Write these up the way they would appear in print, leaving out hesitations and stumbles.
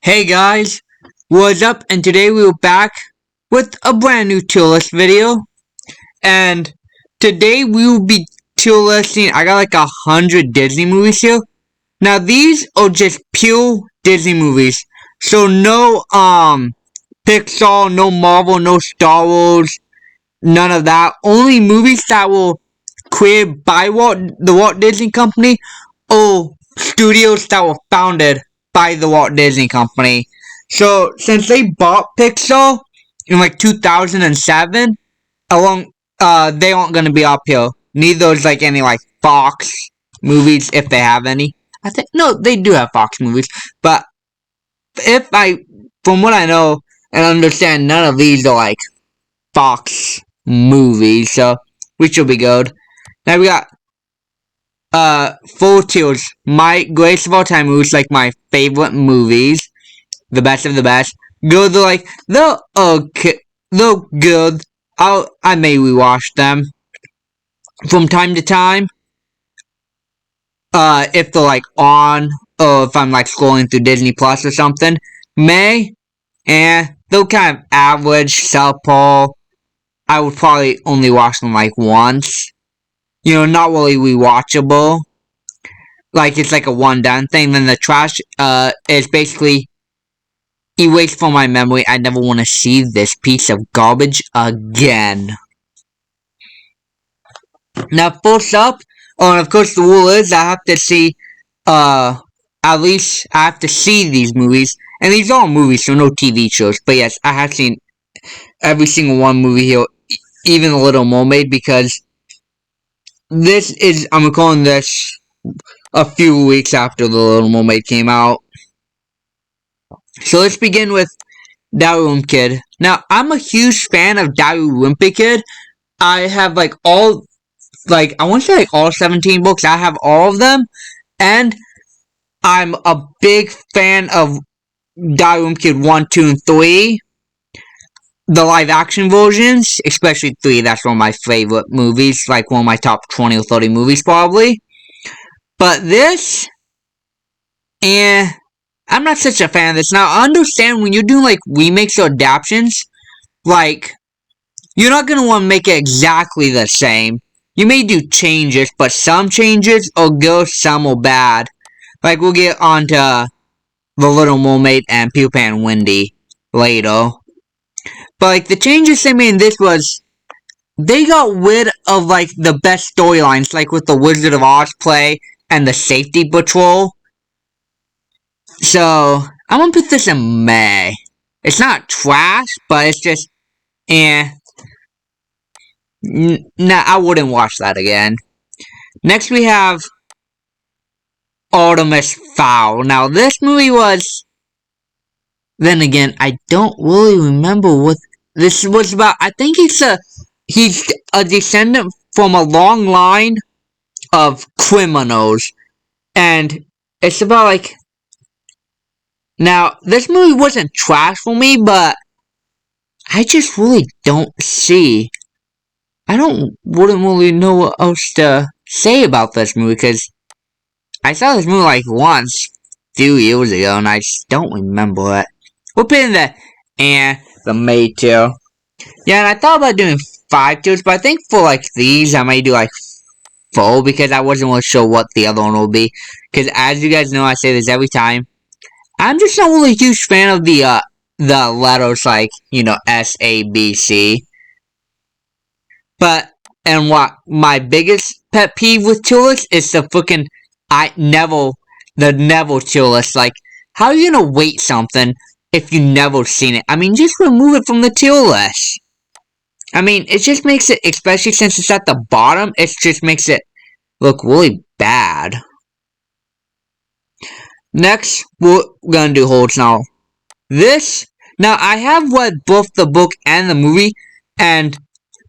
Hey guys, what's up? And today we are back with a brand new tier list video. And today we will be tier listing. I got like 100 Disney movies here. Now these are just pure Disney movies. So no Pixar, no Marvel, no Star Wars, none of that. Only movies that were created by the Walt Disney Company or studios that were founded by the Walt Disney Company. So since they bought Pixar in like 2007, they aren't gonna be up here. Neither is like any like Fox movies if they have any. I think no, they do have Fox movies, but from what I know and understand, none of these are like Fox movies, so we should be good. Now we got four tiers. My greatest of all time movies, like my favorite movies, the best of the best. Good, they're okay, they're good. I may rewatch them from time to time. If they're like on, or if I'm like scrolling through Disney Plus or something. They're kind of average, subpar. I would probably only watch them like once. You know, not really rewatchable. Like it's like a one done thing. Then the trash is basically erased from my memory. I never want to see this piece of garbage again. Now first up, and of course the rule is I have to see at least I have to see these movies. And these are movies, so no TV shows. But yes, I have seen every single one movie here, even The Little Mermaid, because I'm recording this a few weeks after The Little Mermaid came out. So let's begin with Dalrymple Kid. Now, I'm a huge fan of Dalrymple Kid. I have I want to say like all 17 books. I have all of them. And I'm a big fan of Dalrymple Kid 1, 2, and 3. The live action versions, especially 3, that's one of my favorite movies. Like one of my top 20 or 30 movies probably. But this, I'm not such a fan of this. Now, I understand when you're doing, like, remakes or adaptations, like, you're not going to want to make it exactly the same. You may do changes, but some changes are good, some are bad. Like, we'll get on to The Little Mermaid and Peter Pan and Wendy later. But, like, the changes they made in this was, they got rid of, like, the best storylines, like with the Wizard of Oz play and the Safety Patrol. So, I'm gonna put this in May. It's not trash, but it's just, Nah, I wouldn't watch that again. Next we have Artemis Fowl. Now, this movie was, then again, I don't really remember what this was about. I think he's a descendant from a long line of criminals. And it's about, like, now, this movie wasn't trash for me, but I just really don't see. Wouldn't really know what else to say about this movie, because I saw this movie like once, a few years ago, and I just don't remember it. We'll put in the May tier. Yeah, and I thought about doing 5 tiers, but I think for like these, I might do like 4, because I wasn't really sure what the other one will be. Because as you guys know, I say this every time, I'm just not really a huge fan of the letters like, you know, S, A, B, C. But, and what my biggest pet peeve with tier lists is the Neville tier list. Like, how are you gonna rate something if you never seen it? I mean, just remove it from the tier list. I mean, it just makes it, especially since it's at the bottom, it just makes it look really bad. Next, we're gonna do holds now. Now I have read both the book and the movie, and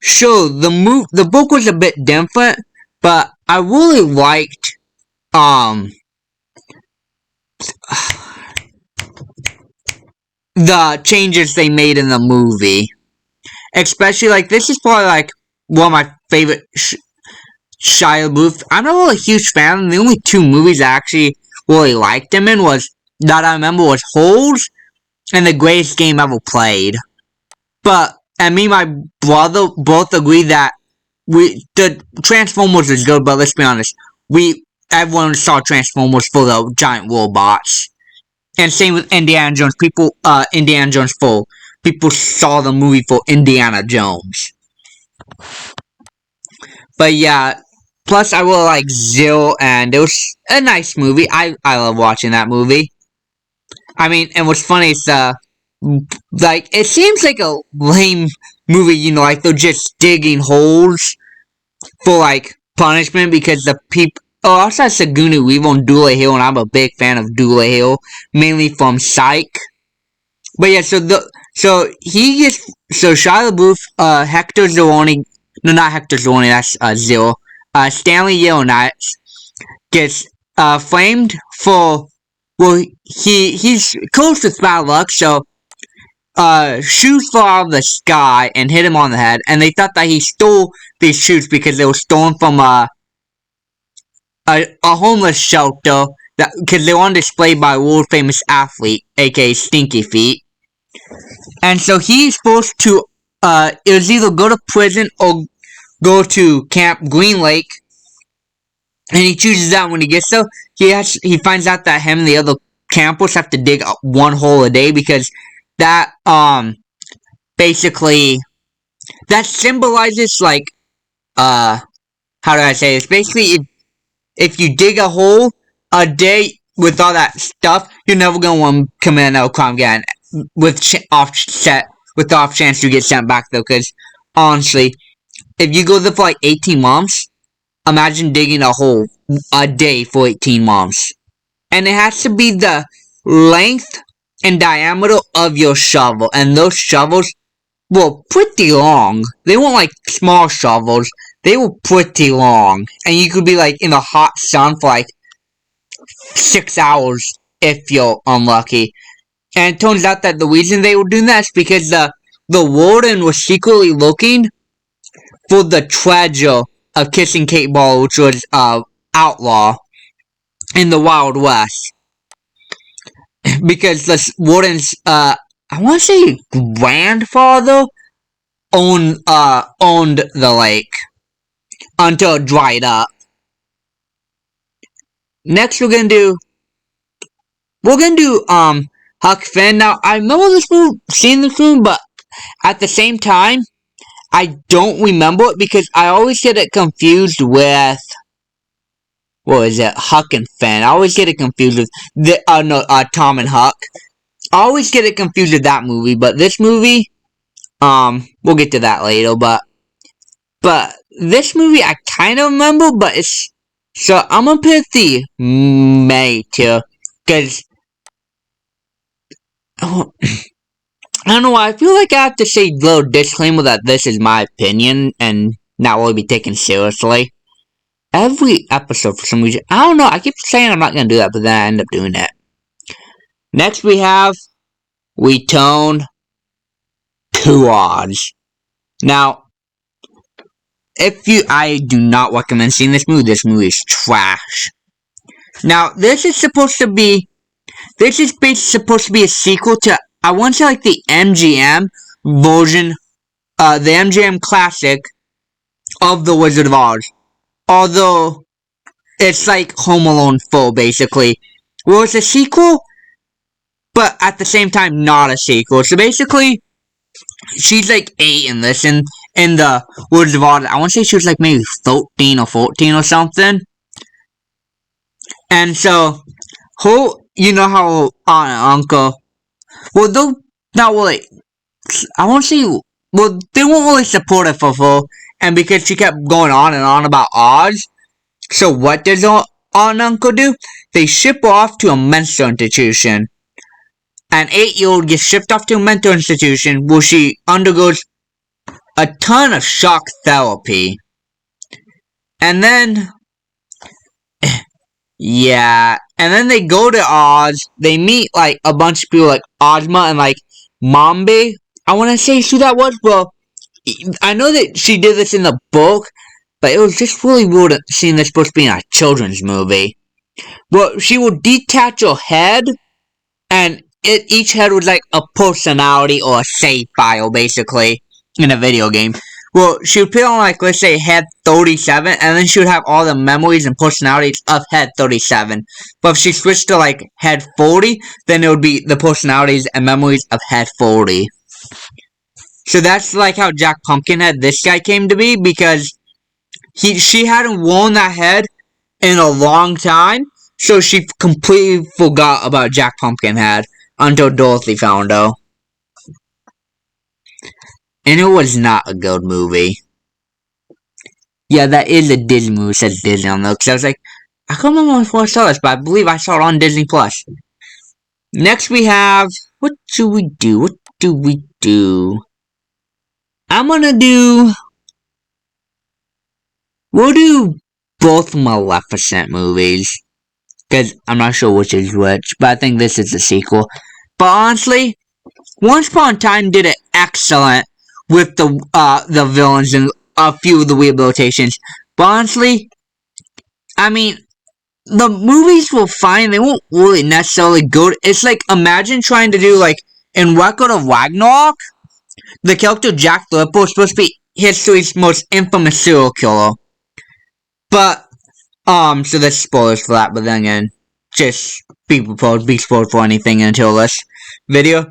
sure, the book was a bit different, but I really liked, the changes they made in the movie. Especially, like, this is probably, like, one of my favorite Shia LaBeouf. I'm not really a huge fan. The only 2 movies I actually really liked him in was that I remember was Holes and The Greatest Game Ever Played. But, and me and my brother both agree that the Transformers is good, but let's be honest, everyone saw Transformers for the giant robots. And same with Indiana Jones. Indiana Jones 4. People saw the movie for Indiana Jones. But yeah, plus I really like Zero, and it was a nice movie. I love watching that movie. I mean, and what's funny is, like, it seems like a lame movie, you know, like they're just digging holes for, like, punishment because the people. Oh, also has Sigourney Weaver on Doolittle, and I'm a big fan of Doolittle, mainly from Psych. But yeah, so Shia LaBeouf, Hector Zeroni, no, not Hector Zeroni, that's Zero. Stanley Yelnats gets framed for, well, he's close with bad luck, so shoes fall out of the sky and hit him on the head, and they thought that he stole these shoes because they were stolen from a homeless shelter, because they were on display by a world famous athlete, aka Stinky Feet. And so he's supposed to, it was either go to prison or go to Camp Green Lake. And he chooses that. When he gets there, he finds out that him and the other campers have to dig one hole a day, because that, basically, that symbolizes, like, how do I say this? Basically, if you dig a hole a day with all that stuff, you're never gonna want to commit another crime again. With the off chance you get sent back, though, because honestly, if you go there for like 18 months, imagine digging a hole a day for 18 months. And it has to be the length and diameter of your shovel, and those shovels were pretty long. They weren't like small shovels, they were pretty long, and you could be like in the hot sun for like 6 hours if you're unlucky. And it turns out that the reason they were doing that is because the warden was secretly looking for the treasure of Kissing Kate Barlow, which was outlaw in the Wild West. Because the warden's I want to say grandfather owned the lake until it dried up. Next we're gonna do Huck Finn. Now, I remember seeing this movie, but at the same time, I don't remember it because I always get it confused with, what is it, Huck and Finn. I always get it confused with Tom and Huck. I always get it confused with that movie, but this movie, we'll get to that later, but this movie I kind of remember, but so I'm gonna pick the May tier, because I don't know why, I feel like I have to say a little disclaimer that this is my opinion and not really be taken seriously. Every episode, for some reason, I don't know, I keep saying I'm not gonna do that, but then I end up doing it. Next we have Return to Oz. Now, I do not recommend seeing this movie. This movie is trash. Now, this is supposed to be a sequel to, I want to say, like, the MGM version, the MGM classic of The Wizard of Oz. Although, it's like Home Alone 4, basically. Well, it's a sequel, but at the same time, not a sequel. So basically, she's like 8 in this, in the Wizard of Oz. I want to say she was like maybe 13 or 14 or something. And so, you know how Aunt and Uncle, well, they're not really, I won't say, well, they weren't really supportive of her, and because she kept going on and on about Oz, so what does Aunt and Uncle do? They ship her off to a mental institution. An 8-year-old gets shipped off to a mental institution where she undergoes a ton of shock therapy. And then, yeah, and then they go to Oz, they meet, like, a bunch of people like Ozma and, like, Mombi. I want to say who that was, well, I know that she did this in the book, but it was just really weird seeing this supposed to be in a children's movie. Well, she will detach her head and each head was like a personality or a save file, basically, in a video game. Well, she would put on, like, let's say head 37, and then she would have all the memories and personalities of head 37. But if she switched to, like, head 40, then it would be the personalities and memories of head 40. So that's, like, how Jack Pumpkinhead, this guy, came to be, because she hadn't worn that head in a long time, so she completely forgot about Jack Pumpkinhead until Dorothy found her. And it was not a good movie. Yeah, that is a Disney movie, says Disney on there, because I was like, I can't remember before I saw this, but I believe I saw it on Disney+. Next we have, what do we do? I'm gonna do, we'll do both Maleficent movies, because I'm not sure which is which, but I think this is the sequel. But honestly, Once Upon a Time did it excellent with the villains and a few of the rehabilitations. But honestly, I mean, the movies were fine. They weren't really necessarily good. It's like, imagine trying to do, like, in Record of Ragnarok, the character Jack the Ripper was supposed to be history's most infamous serial killer. But, so there's spoilers for that, but then again, just be prepared, be spoiled for anything until this video.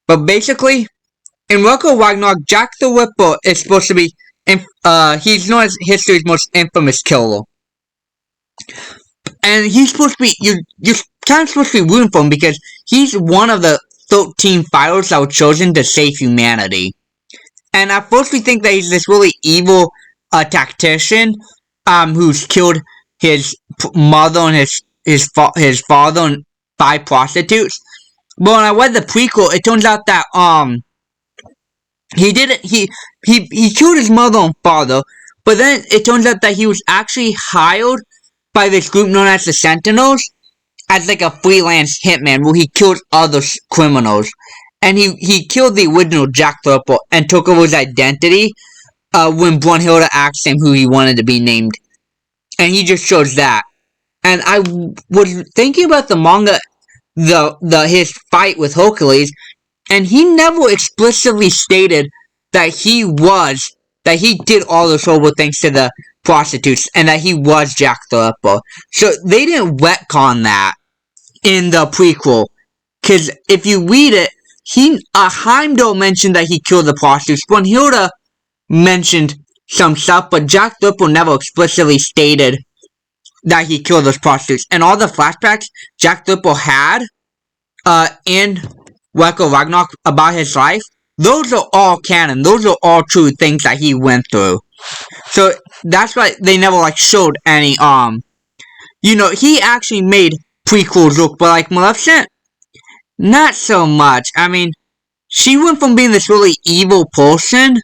But basically, in Record of Ragnarok, Jack the Ripper is supposed to be, he's known as history's most infamous killer. And he's supposed to be, you're kind of supposed to be rooting for him because he's one of the 13 fighters that were chosen to save humanity. And at first we think that he's this really evil tactician who's killed his mother and his father and 5 prostitutes. But when I read the prequel, it turns out that he didn't, he killed his mother and father, but then it turns out that he was actually hired by this group known as the Sentinels as like a freelance hitman where he killed other criminals. And he killed the original Jack the Ripper and took over his identity when Brunhilde asked him who he wanted to be named. And he just chose that. And I was thinking about the manga, his fight with Hercules, and he never explicitly stated that he did all those horrible things to the prostitutes and that he was Jack the Ripper. So they didn't retcon that in the prequel. Because if you read it, Heimdall mentioned that he killed the prostitutes. Brunhilde mentioned some stuff, but Jack the Ripper never explicitly stated that he killed those prostitutes. And all the flashbacks Jack the Ripper had in Record of Ragnarok about his life, those are all canon. Those are all true things that he went through. So that's why they never like showed any he actually made prequels look, but like Maleficent, not so much. I mean, she went from being this really evil person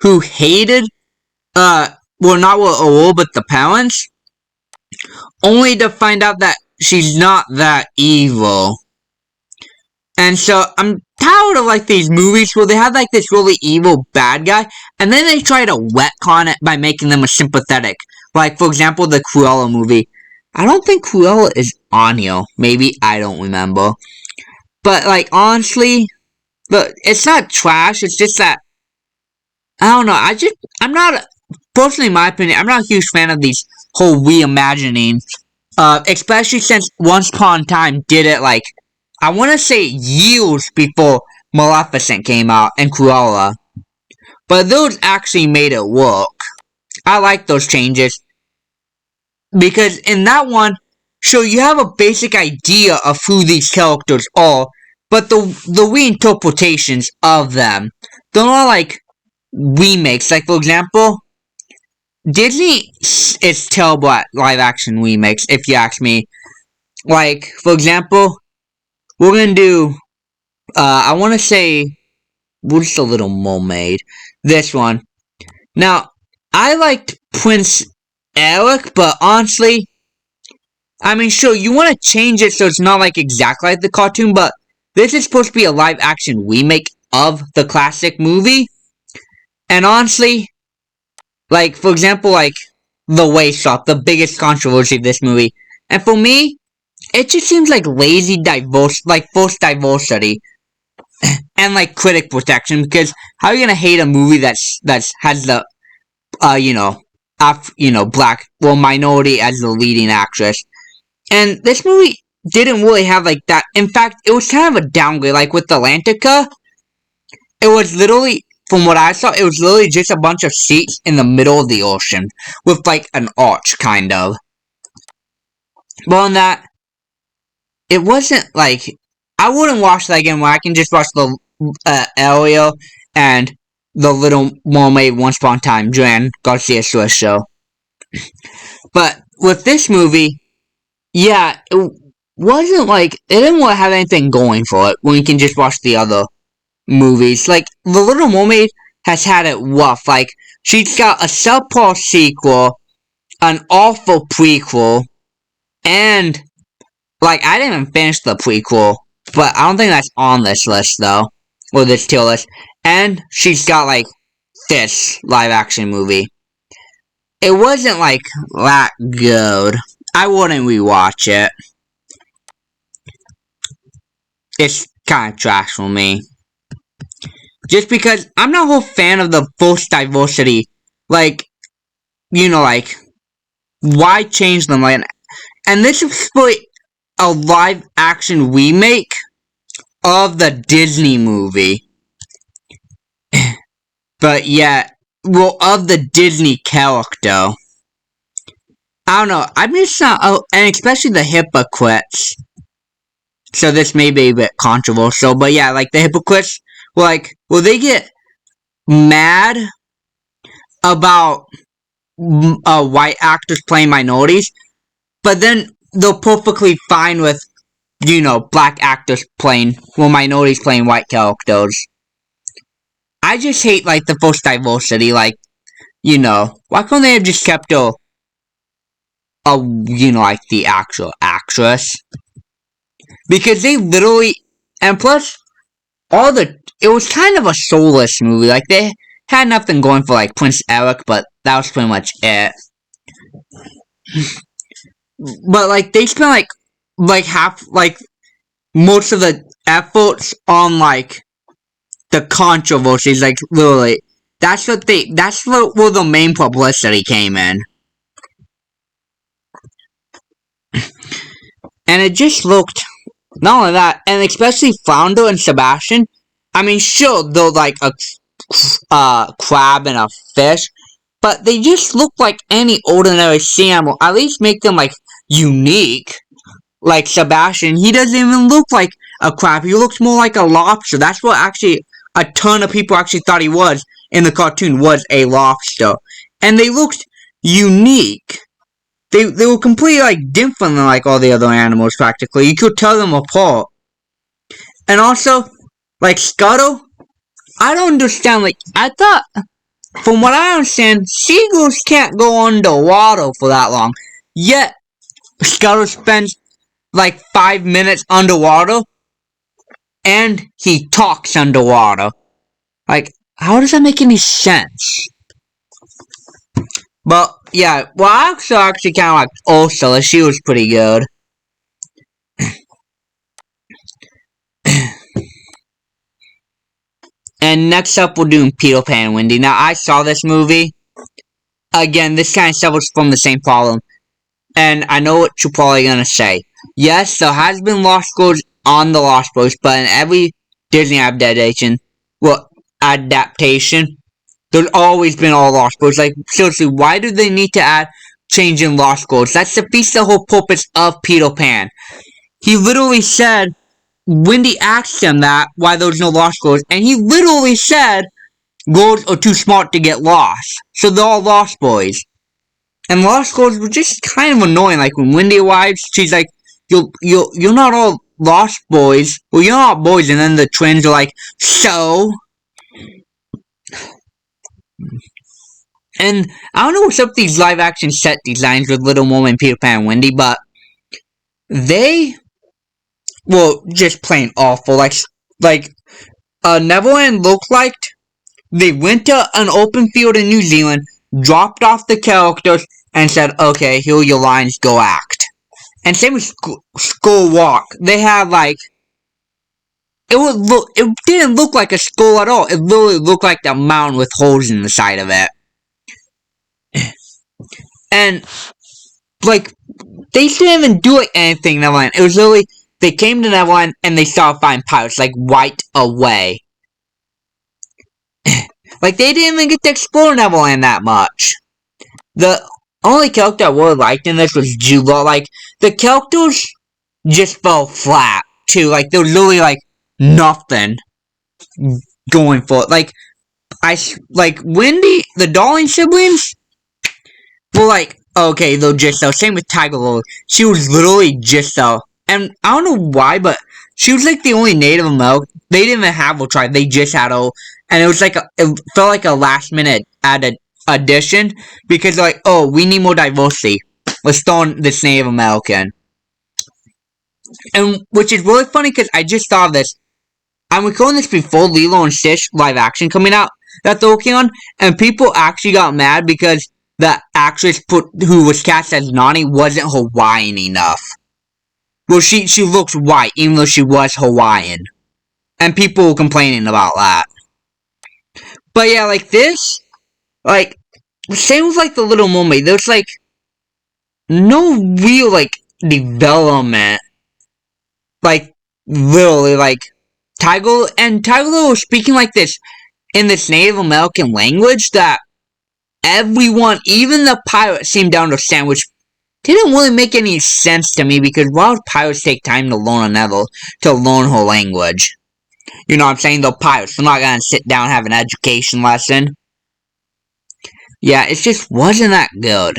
who hated not Aurora but the parents, only to find out that she's not that evil. And so I'm tired of like these movies where they have like this really evil bad guy, and then they try to retcon it by making them a sympathetic. Like, for example, the Cruella movie. I don't think Cruella is on here. Maybe, I don't remember. But like, honestly, it's not trash. It's just that, I don't know. I'm not, personally in my opinion, I'm not a huge fan of these whole reimagining. Especially since Once Upon a Time did it like, I want to say years before Maleficent came out and Cruella. But those actually made it work. I like those changes. Because in that one, sure, you have a basic idea of who these characters are, but the reinterpretations of them, they're not like remakes. Like, for example, Disney is terrible at live action remakes, if you ask me. Like, for example, we're gonna do, I want to say, what's the Little Mermaid? This one. Now, I liked Prince Eric, but honestly, I mean, sure, you want to change it so it's not like exactly like the cartoon, but this is supposed to be a live action remake of the classic movie. And honestly, like, for example, like, The Waist Shop, the biggest controversy of this movie. And for me, it just seems like lazy forced diversity and like critic protection. Because how are you gonna hate a movie that's has the black minority as the leading actress? And this movie didn't really have like that. In fact, it was kind of a downgrade. Like with Atlantica, it was literally, from what I saw, it was literally just a bunch of seats in the middle of the ocean with like an arch, kind of. But on that, it wasn't like, I wouldn't watch that again where I can just watch the Ariel and the Little Mermaid Once Upon a Time, Joanne Garcia Swift show. But with this movie, yeah, it wasn't like, it didn't really have anything going for it when you can just watch the other movies. Like, The Little Mermaid has had it rough. Like, she's got a subpar sequel, an awful prequel, and, like, I didn't even finish the prequel, but I don't think that's on this list, though, or this tier list. And she's got, like, this live-action movie. It wasn't, like, that good. I wouldn't rewatch it. It's kind of trash for me. Just because I'm not a whole fan of the forced diversity. Like, like, why change them? Like, and this is for a live-action remake of the Disney movie. But yeah, well, of the Disney character. I don't know, I'm just not, and especially the hypocrites. So this may be a bit controversial, but yeah, like, the hypocrites, like, will they get mad about white actors playing minorities, but then they're perfectly fine with, black actors playing, minorities playing white characters. I just hate, like, the forced diversity, like, why couldn't they have just kept like, the actual actress? Because they literally, and plus, it was kind of a soulless movie. Like, they had nothing going for, like, Prince Eric, but that was pretty much it. But, like, they spent, most of the efforts on, like, the controversies, like, literally. That's where the main publicity came in. And it just looked, not only that, and especially Flounder and Sebastian, I mean, sure, they're like a crab and a fish, but they just look like any ordinary sea animal. At least make them, like, unique. Like Sebastian, he doesn't even look like a crab, he looks more like a lobster. That's what actually a ton of people actually thought he was in the cartoon, was a lobster. And they looked unique. They were completely, like, different than, like, all the other animals, practically. You could tell them apart. And also, like, Scuttle, I don't understand, like, I thought, from what I understand, seagulls can't go underwater for that long. Yet, Scuttle spends, like, 5 minutes underwater, and he talks underwater. Like, how does that make any sense? But, yeah, well, I actually kind of like Ursula. She was pretty good. And next up, we're doing Peter Pan and Wendy. Now, I saw this movie. Again, this kind of suffers from the same problem. And I know what you're probably going to say. Yes, there has been Lost Girls on the Lost Boys, but in every Disney adaptation, there's always been all Lost Girls. Like, seriously, why do they need to change in Lost Girls? That defeats the whole purpose of Peter Pan. He literally said, Wendy asked him that, why there was no Lost Girls, and he literally said, girls are too smart to get lost. So they're all Lost Boys. And Lost Girls were just kind of annoying. Like, when Wendy arrives, she's like, you're not all Lost Boys. Well, you're not boys. And then the twins are like, so? And I don't know what's up with these live-action set designs with Little Mermaid and Peter Pan and Wendy, but they were just plain awful. Like Neverland looked like they went to an open field in New Zealand, dropped off the characters, and said, okay, here are your lines, go act. And same with Skull Walk. They had like it didn't look like a skull at all. It literally looked like a mountain with holes in the side of it. And like they didn't even do anything in Neverland. It was literally they came to Neverland and they started finding pirates like right away. Like they didn't even get to explore Neverland that much. The only character I really liked in this was Jula. Like the characters just fell flat too. Like there was literally like nothing going for it. Like Wendy, the Darling siblings were like okay, they're just so same with Tiger Lily. She was literally just so, and I don't know why, but she was like the only Native American. They didn't even have a tribe. They just had a, and it was like it felt like a last minute added addition because like oh we need more diversity. Let's throw in this Native American, and which is really funny because I just thought of this. I'm recording this before Lilo and Stitch live action coming out that they're working on, and people actually got mad because the actress who was cast as Nani wasn't Hawaiian enough. Well, she looks white, even though she was Hawaiian. And people were complaining about that. But yeah, like this, like, same with like the Little Mermaid. There's like, no real like, development. Like, literally, like, Tiger Lily was speaking like this in this Native American language that everyone, even the pirates, seemed to understand, which didn't really make any sense to me because why would pirates take time to learn to learn her language? You know what I'm saying? They're pirates. They're not gonna sit down and have an education lesson. Yeah, it just wasn't that good.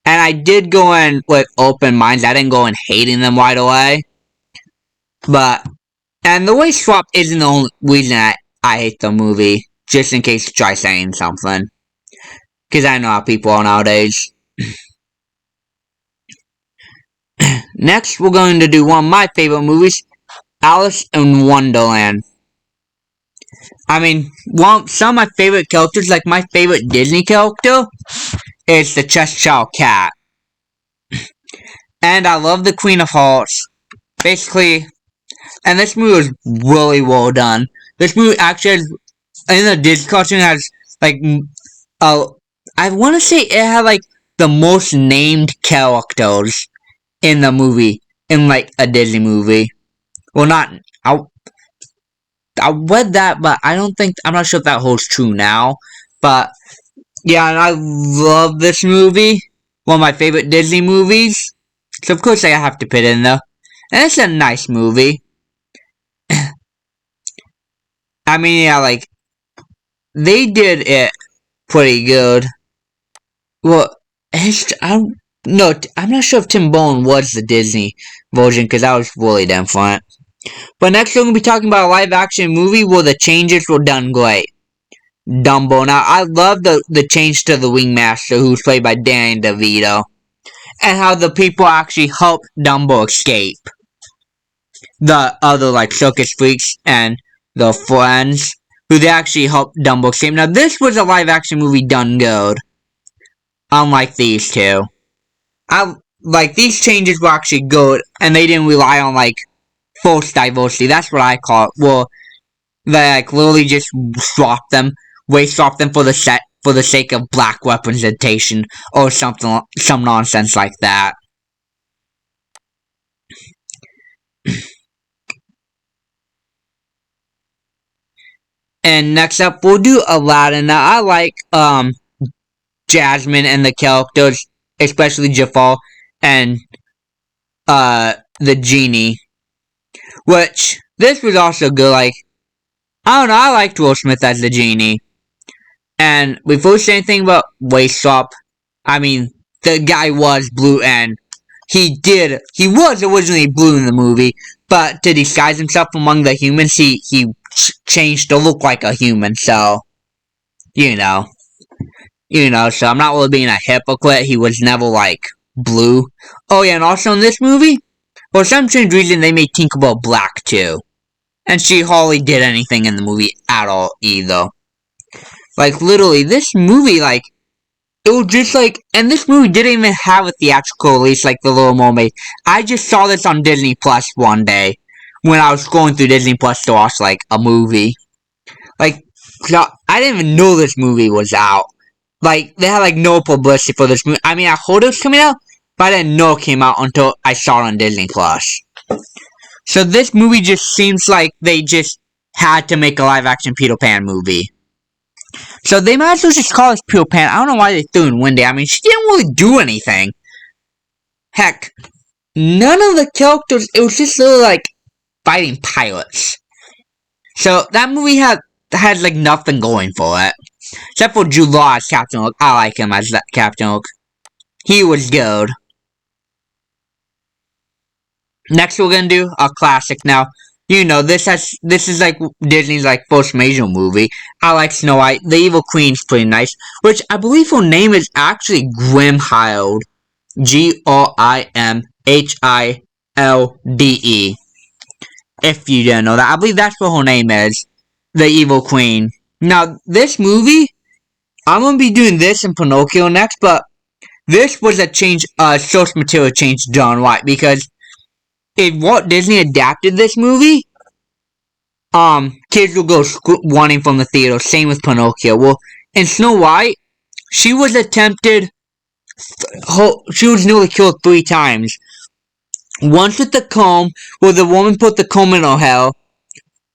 And I did go in with open minds. I didn't go in hating them right away. But, and the way swap isn't the only reason I hate the movie. Just in case you try saying something. Because I know how people are nowadays. Next, we're going to do one of my favorite movies, Alice in Wonderland. I mean, some of my favorite characters, like my favorite Disney character, is the Cheshire Cat. And I love the Queen of Hearts. Basically, and this movie was really well done. This movie actually has, in the Disney cartoon, has, like, I want to say it had, like, the most named characters in the movie, in, like, a Disney movie. Well, not, I read that, but I'm not sure if that holds true now. But, yeah, and I love this movie. One of my favorite Disney movies. So, of course, I have to put it in there. And it's a nice movie. I mean, yeah, like, they did it pretty good. Well, I'm not sure if Tim Burton was the Disney version, because that was really different. But next we're going to be talking about a live-action movie where the changes were done great. Dumbo. Now, I love the change to the Wingmaster, who's played by Danny DeVito. And how the people actually helped Dumbo escape. The other, like, circus freaks and the friends, who they actually helped Dumbo escape. Now, this was a live-action movie done good. Unlike these two. These changes were actually good, and they didn't rely on, like, false diversity. That's what I call it. Well, they, like, literally just swap them for the sake of black representation, or some nonsense like that. And next up, we'll do Aladdin. Now, I like, Jasmine and the characters, especially Jafar and, the genie. Which, this was also good, like, I don't know, I liked Will Smith as the genie. And before we say anything about Waist Swap, I mean, the guy was blue and he was originally blue in the movie, but to disguise himself among the humans, he changed to look like a human, so, you know, so I'm not really being a hypocrite. He was never, like, blue. Oh, yeah, and also in this movie, for some strange reason, they made Tinkerbell black, too. And she hardly did anything in the movie at all, either. Like, literally, this movie, like, it it was just like, and this movie didn't even have a theatrical release like The Little Mermaid. I just saw this on Disney Plus one day when I was going through Disney Plus to watch like a movie. Like, I didn't even know this movie was out. Like, they had like no publicity for this movie. I mean, I heard it was coming out, but I didn't know it came out until I saw it on Disney Plus. So this movie just seems like they just had to make a live-action Peter Pan movie. So they might as well just call this Peter Pan. I don't know why they threw in Wendy. I mean, she didn't really do anything. Heck, none of the characters, it was just little, like, fighting pirates. So that movie had like nothing going for it. Except for Jude Law as Captain Hook. I like him as Captain Hook. He was good. Next we're gonna do a classic. Now, you know, this is like Disney's like first major movie. I like Snow White. The Evil Queen's pretty nice. Which I believe her name is actually Grimhilde. Grimhilde. If you didn't know that. I believe that's what her name is. The Evil Queen. Now, this movie, I'm gonna be doing this in Pinocchio next, but this was a change, source material change done right, because if Walt Disney adapted this movie, kids will go wanting from the theater. Same with Pinocchio. Well, in Snow White, she was nearly killed 3 times. Once with the comb, where the woman put the comb in her hair,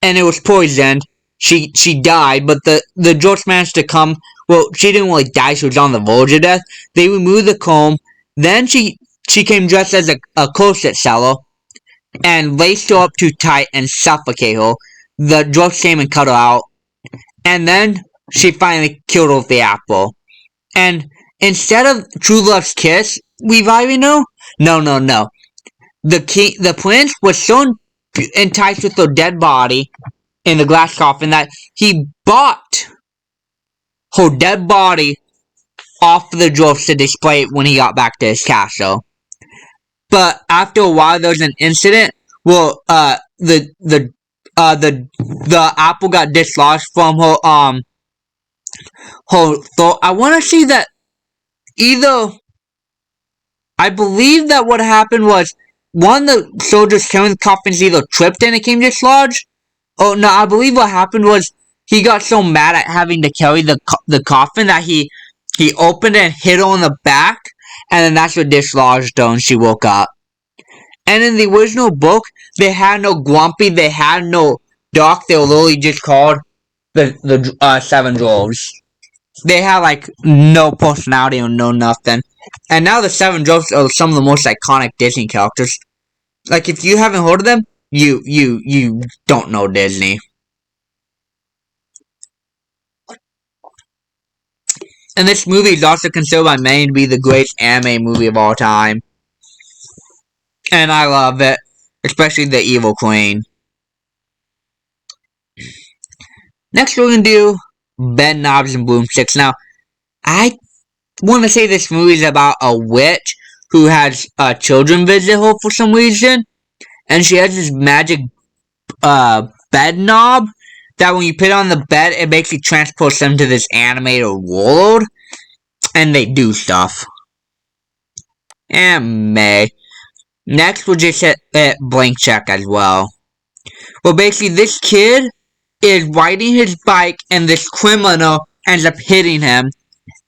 and it was poisoned. She died, but the George managed to come. Well, she didn't really die. She was on the verge of death. They removed the comb. Then she came dressed as a corset seller, and laced her up too tight and suffocate her. The George came and cut her out, and then she finally killed her with the apple. And instead of True Love's kiss reviving her, no. The prince was so enticed with her dead body in the glass coffin that he bought her dead body off the dwarfs to display it when he got back to his castle. But after a while, there was an incident where the apple got dislodged from her throat. I want to see that I believe that what happened was one of the soldiers carrying the coffins either tripped and it came dislodged. Oh no, I believe what happened was he got so mad at having to carry the coffin that he opened it and hit her in the back, and then that's what dislodged her and she woke up. And in the original book, they had no Grumpy, they had no Doc, they were literally just called the 7 Dwarves. They had like no personality or no nothing. And now the 7 Dwarves are some of the most iconic Disney characters. Like, if you haven't heard of them, you don't know Disney. And this movie is also considered by many to be the greatest anime movie of all time. And I love it. Especially the Evil Queen. Next we're going to do Bedknobs and Broomsticks. Now, I want to say this movie is about a witch who has children visit her for some reason. And she has this magic bed knob that when you put it on the bed, it basically transports them to this animated world. And they do stuff. And May. Next, we'll just hit Blank Check as well. Well, basically, this kid is riding his bike, and this criminal ends up hitting him.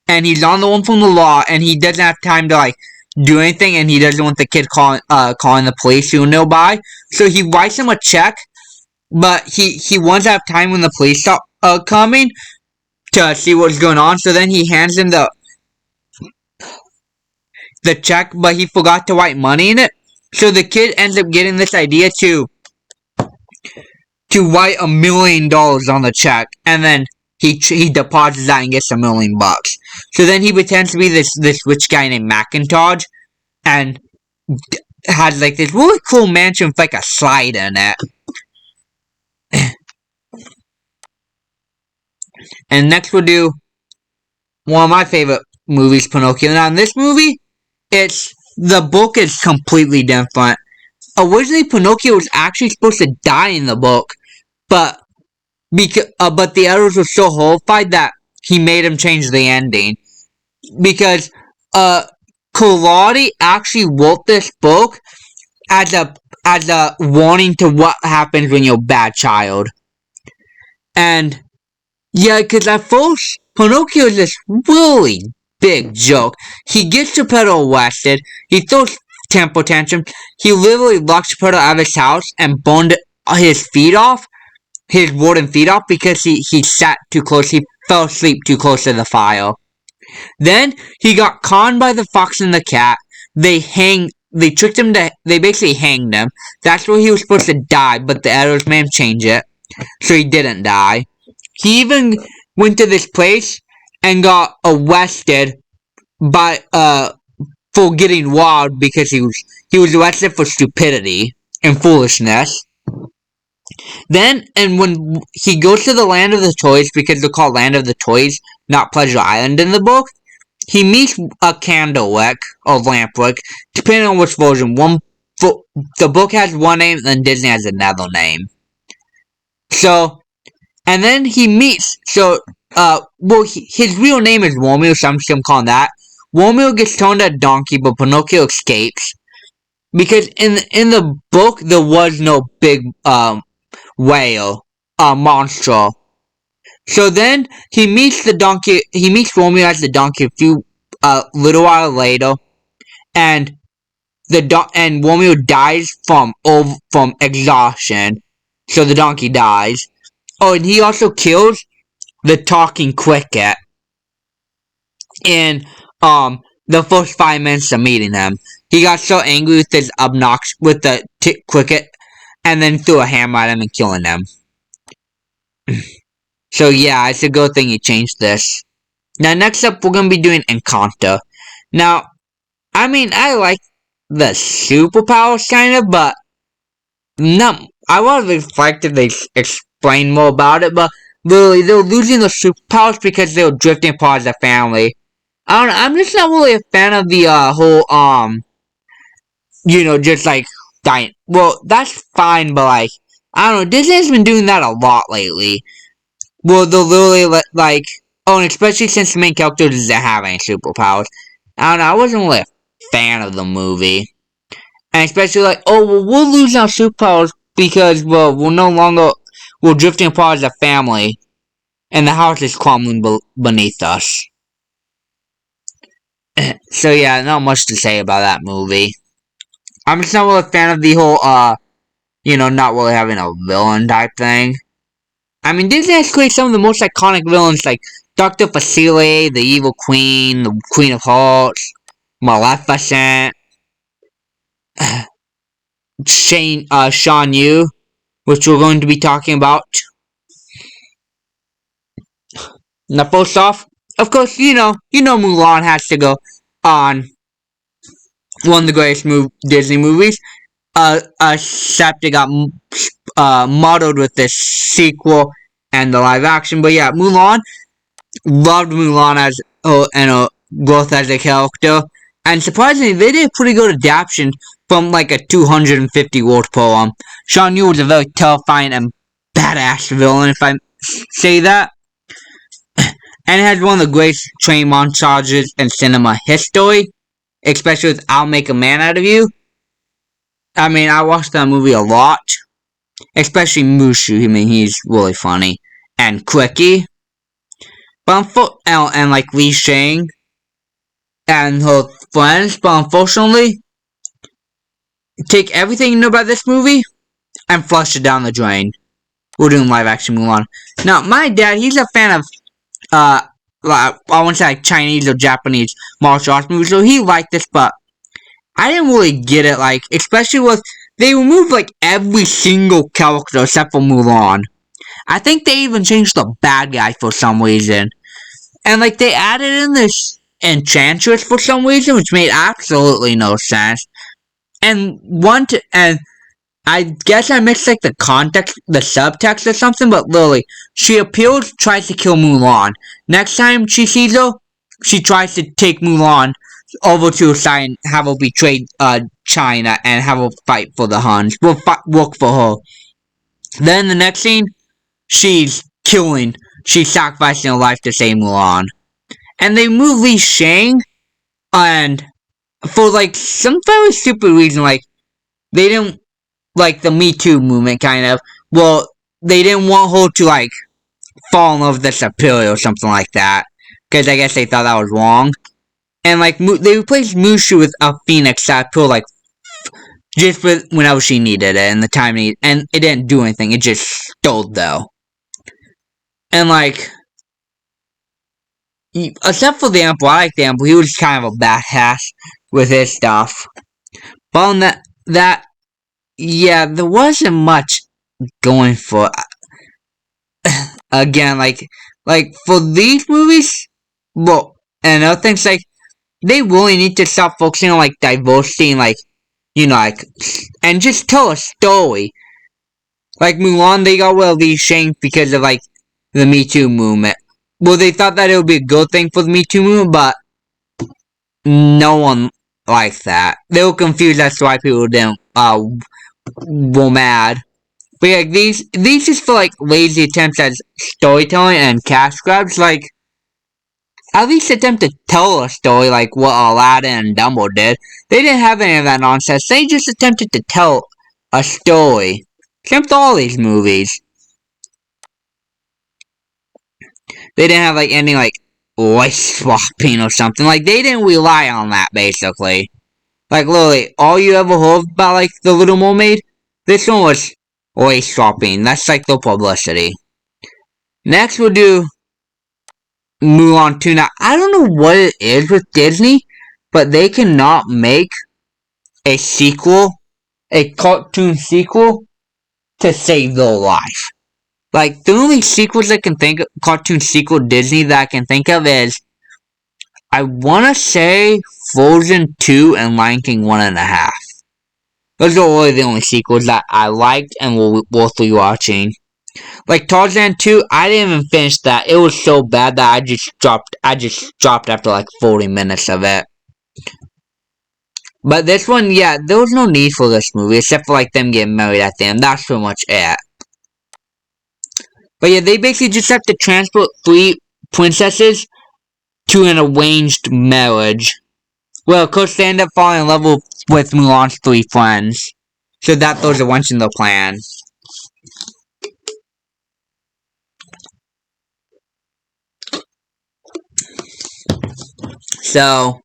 And he's on the run from the law, and he doesn't have time to, like, do anything, and he doesn't want the kid calling the police who know by. So he writes him a check, but he wants to have time when the police stop coming to see what's going on. So then he hands him the check, but he forgot to write money in it. So the kid ends up getting this idea to write $1 million on the check, and then he deposits that and gets $1 million. So then he pretends to be this rich guy named Macintosh, and has like this really cool mansion with like a slide in it. And next we'll do one of my favorite movies, Pinocchio. Now in this movie, the book is completely different. Originally, Pinocchio was actually supposed to die in the book, but the editors were so horrified that he made him change the ending. because Kolodi actually wrote this book as a warning to what happens when you're a bad child. And yeah, because at first Pinocchio is this really big joke. He gets Geppetto arrested. He throws temper tantrum. He literally locked Geppetto out of his house and burned his feet off, his wooden feet off, because he sat too close. He fell asleep too close to the fire. Then he got conned by the fox and the cat. They tricked him they basically hanged him. That's where he was supposed to die, but the Editors made him change it, so he didn't die. He even went to this place and got arrested by for getting robbed because he was arrested for stupidity and foolishness. Then, and when he goes to the Land of the Toys, because they're called Land of the Toys, not Pleasure Island in the book, he meets a Candlewick, or Lampwick, depending on which version. The book has one name, and Disney has another name. So, and then he meets, his real name is Romeo, so I'm just gonna call him that. Romeo gets turned a donkey, but Pinocchio escapes. Because in the book, there was no big, whale, monster. So then he meets Romeo as the donkey a few little while later, and Romeo dies from exhaustion. So the donkey dies. Oh, and he also kills the talking cricket in the first 5 minutes of meeting him. He got so angry with the cricket, and then threw a hammer at him and killing him. So yeah, it's a good thing he changed this. Now next up, we're gonna be doing Encanto. Now, I mean, I like the superpowers kind of, but no, I would have liked if they explain more about it. But literally, they were losing their superpowers because they were drifting apart as a family. I don't know. I'm just not really a fan of the whole just like dying. Well, that's fine, but like, I don't know. Disney's been doing that a lot lately. Well, they'll literally like, and especially since the main character doesn't have any superpowers. I don't know. I wasn't really a fan of the movie, and especially like, we'll lose our superpowers because we're drifting apart as a family, and the house is crumbling beneath us. So yeah, not much to say about that movie. I'm just not really a fan of the whole, not really having a villain type thing. I mean, Disney has created some of the most iconic villains, like Dr. Facile, the Evil Queen, the Queen of Hearts, Maleficent, Shan Yu, which we're going to be talking about. Now, first off, of course, Mulan has to go on one of the greatest Disney movies. Except it got muddled with this sequel and the live action. But yeah, Mulan, loved Mulan as growth as a character. And surprisingly, they did a pretty good adaptation from like a 250 word poem. Shan Yu was a very terrifying and badass villain, if I say that. And it has one of the greatest train montages in cinema history, especially with I'll Make a Man Out of You. I mean, I watched that movie a lot, especially Mushu. I mean, he's really funny, and Quickie, and like Li Shang and her friends. But unfortunately, take everything you know about this movie and flush it down the drain. We're doing live action Mulan. Now, my dad, he's a fan of I won't say like Chinese or Japanese martial arts movies, so he liked this, but I didn't really get it, like, especially with, they removed, like, every single character except for Mulan. I think they even changed the bad guy for some reason. And, like, they added in this Enchantress for some reason, which made absolutely no sense. And I guess I mixed, like, the context, the subtext or something, but literally, she appeals, tries to kill Mulan. Next time she sees her, she tries to take Mulan over to her side and have her betray China and have her fight for the Huns. Work for her. Then the next scene, she's sacrificing her life to save Mulan. and they moved Li Shang, and for like some very stupid reason, like they didn't like the Me Too movement, kind of. Well, they didn't want her to like fall in love with the superior or something like that, because I guess they thought that was wrong. And like they replaced Mushu with a Phoenix that put like just for whenever she needed it and the time needed, and it didn't do anything. It just stole though. And like, except for the Emperor, I like the Emperor. He was kind of a badass with his stuff. But on that, yeah, there wasn't much going for. Again, like for these movies, well, and other things like they really need to stop focusing on like diversity and like like and just tell a story. Like Mulan, they got rid of Li Shang because of like the Me Too movement. Well, they thought that it would be a good thing for the Me Too movement, but no one liked that. They were confused as to why people didn't were mad. But yeah, these just feel like lazy attempts at storytelling and cash grabs. Like, at least attempt to tell a story like what Aladdin and Dumbo did. They didn't have any of that nonsense. They just attempted to tell a story. Same with all these movies. They didn't have like anything like voice swapping or something. Like, they didn't rely on that, basically. Like, literally, all you ever heard about, like, The Little Mermaid, this one was voice swapping. That's like the publicity. Next, we'll do Mulan 2. Now, I don't know what it is with Disney, but they cannot make a sequel, a cartoon sequel, to save their life. Like, the only sequels I can think of, cartoon sequel Disney that I can think of is, I want to say Frozen 2 and Lion King 1.5. Those are really the only sequels that I liked and were worth rewatching. Like Tarzan 2, I didn't even finish that. It was so bad that I just dropped after like 40 minutes of it. But this one, yeah, there was no need for this movie, except for like them getting married at the end. That's pretty much it. But yeah, they basically just have to transport 3 princesses to an arranged marriage. Well, of course, they end up falling in love with Mulan's 3 friends. So that throws a wrench in their plan. So,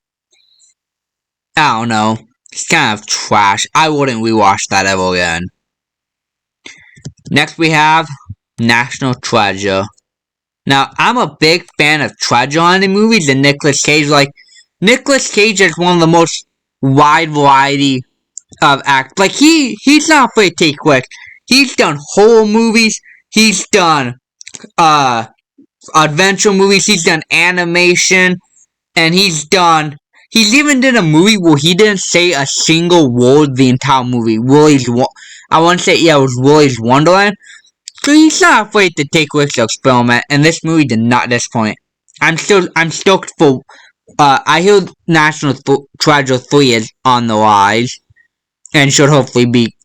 I don't know. It's kind of trash. I wouldn't rewatch that ever again. Next we have National Treasure. Now, I'm a big fan of treasure hunting movies and Nicolas Cage. Like, Nicolas Cage is one of the most wide variety of acts. Like, he's not afraid to take risks. He's done horror movies. He's done, adventure movies. He's done animation. And he's even did a movie where he didn't say a single word the entire movie. I want to say, yeah, it was Willy's Wonderland. So he's not afraid to take risks to experiment, and this movie did not disappoint. I'm stoked for, I hear National Treasure 3 is on the rise, and should hopefully be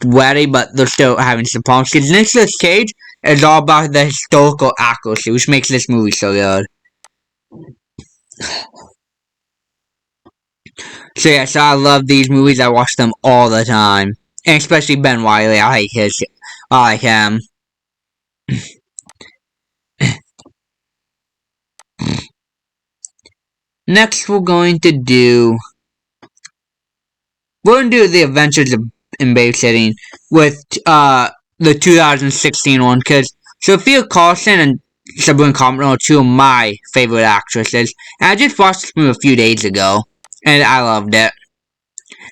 ready, but they're still having some problems, because Nicolas Cage is all about the historical accuracy, which makes this movie so good. So yeah, so I love these movies. I watch them all the time. And especially Ben Reilly. I like him. Next we're going to do The Adventures in Babysitting with the 2016 one, because Sophia Carson and Sabrina Carpenter are 2 of my favorite actresses. And I just watched this movie a few days ago. And I loved it.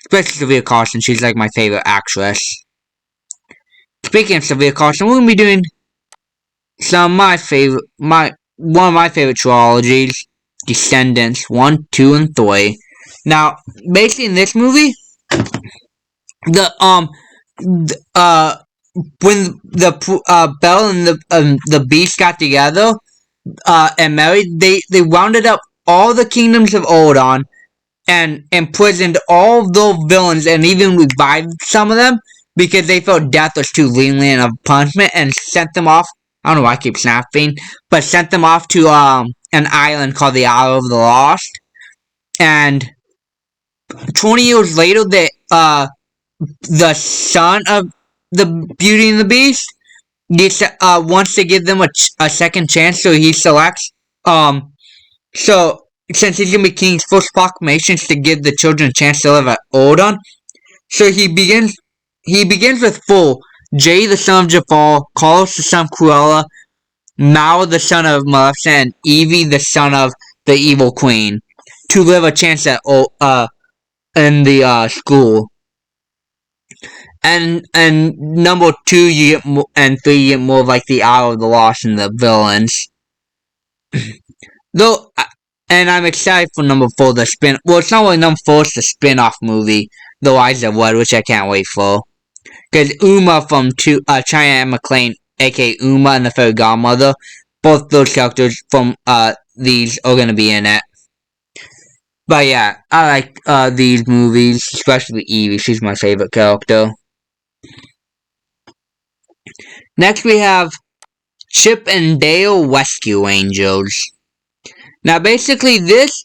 Especially Sophia Carson, she's like my favorite actress. Speaking of Sophia Carson, we're gonna be doing some of my favorite, one of my favorite trilogies, Descendants 1, 2, and 3. Now, basically in this movie, when the Belle and the Beast got together, and married, they rounded up all the kingdoms of Oradon and imprisoned all the villains and even revived some of them because they felt death was too lenient of punishment and sent them off. I don't know why I keep snapping, but sent them off to an island called the Isle of the Lost, and 20 years later, the son of the Beauty and the Beast wants to give them a second chance, so he selects so since he's gonna be king's first proclamation is to give the children a chance to live at Odin, so he begins with full Jay the son of Jafar, Carlos the son of Cruella, Mao the son of Maleficent, and Evie the son of the evil queen to live a chance at in the school. And number 2 you get and 3 you get more of like the Isle of the Lost and the villains. Though, and I'm excited for number 4, the spin. Well, it's not really number 4, it's the spin-off movie, The Lies of Wood, which I can't wait for. Because Uma from China and McClane, aka Uma and the Fairy Godmother, both those characters from these are gonna be in it. But yeah, I like these movies, especially Evie. She's my favorite character. Next we have Chip and Dale Rescue Angels. Now basically this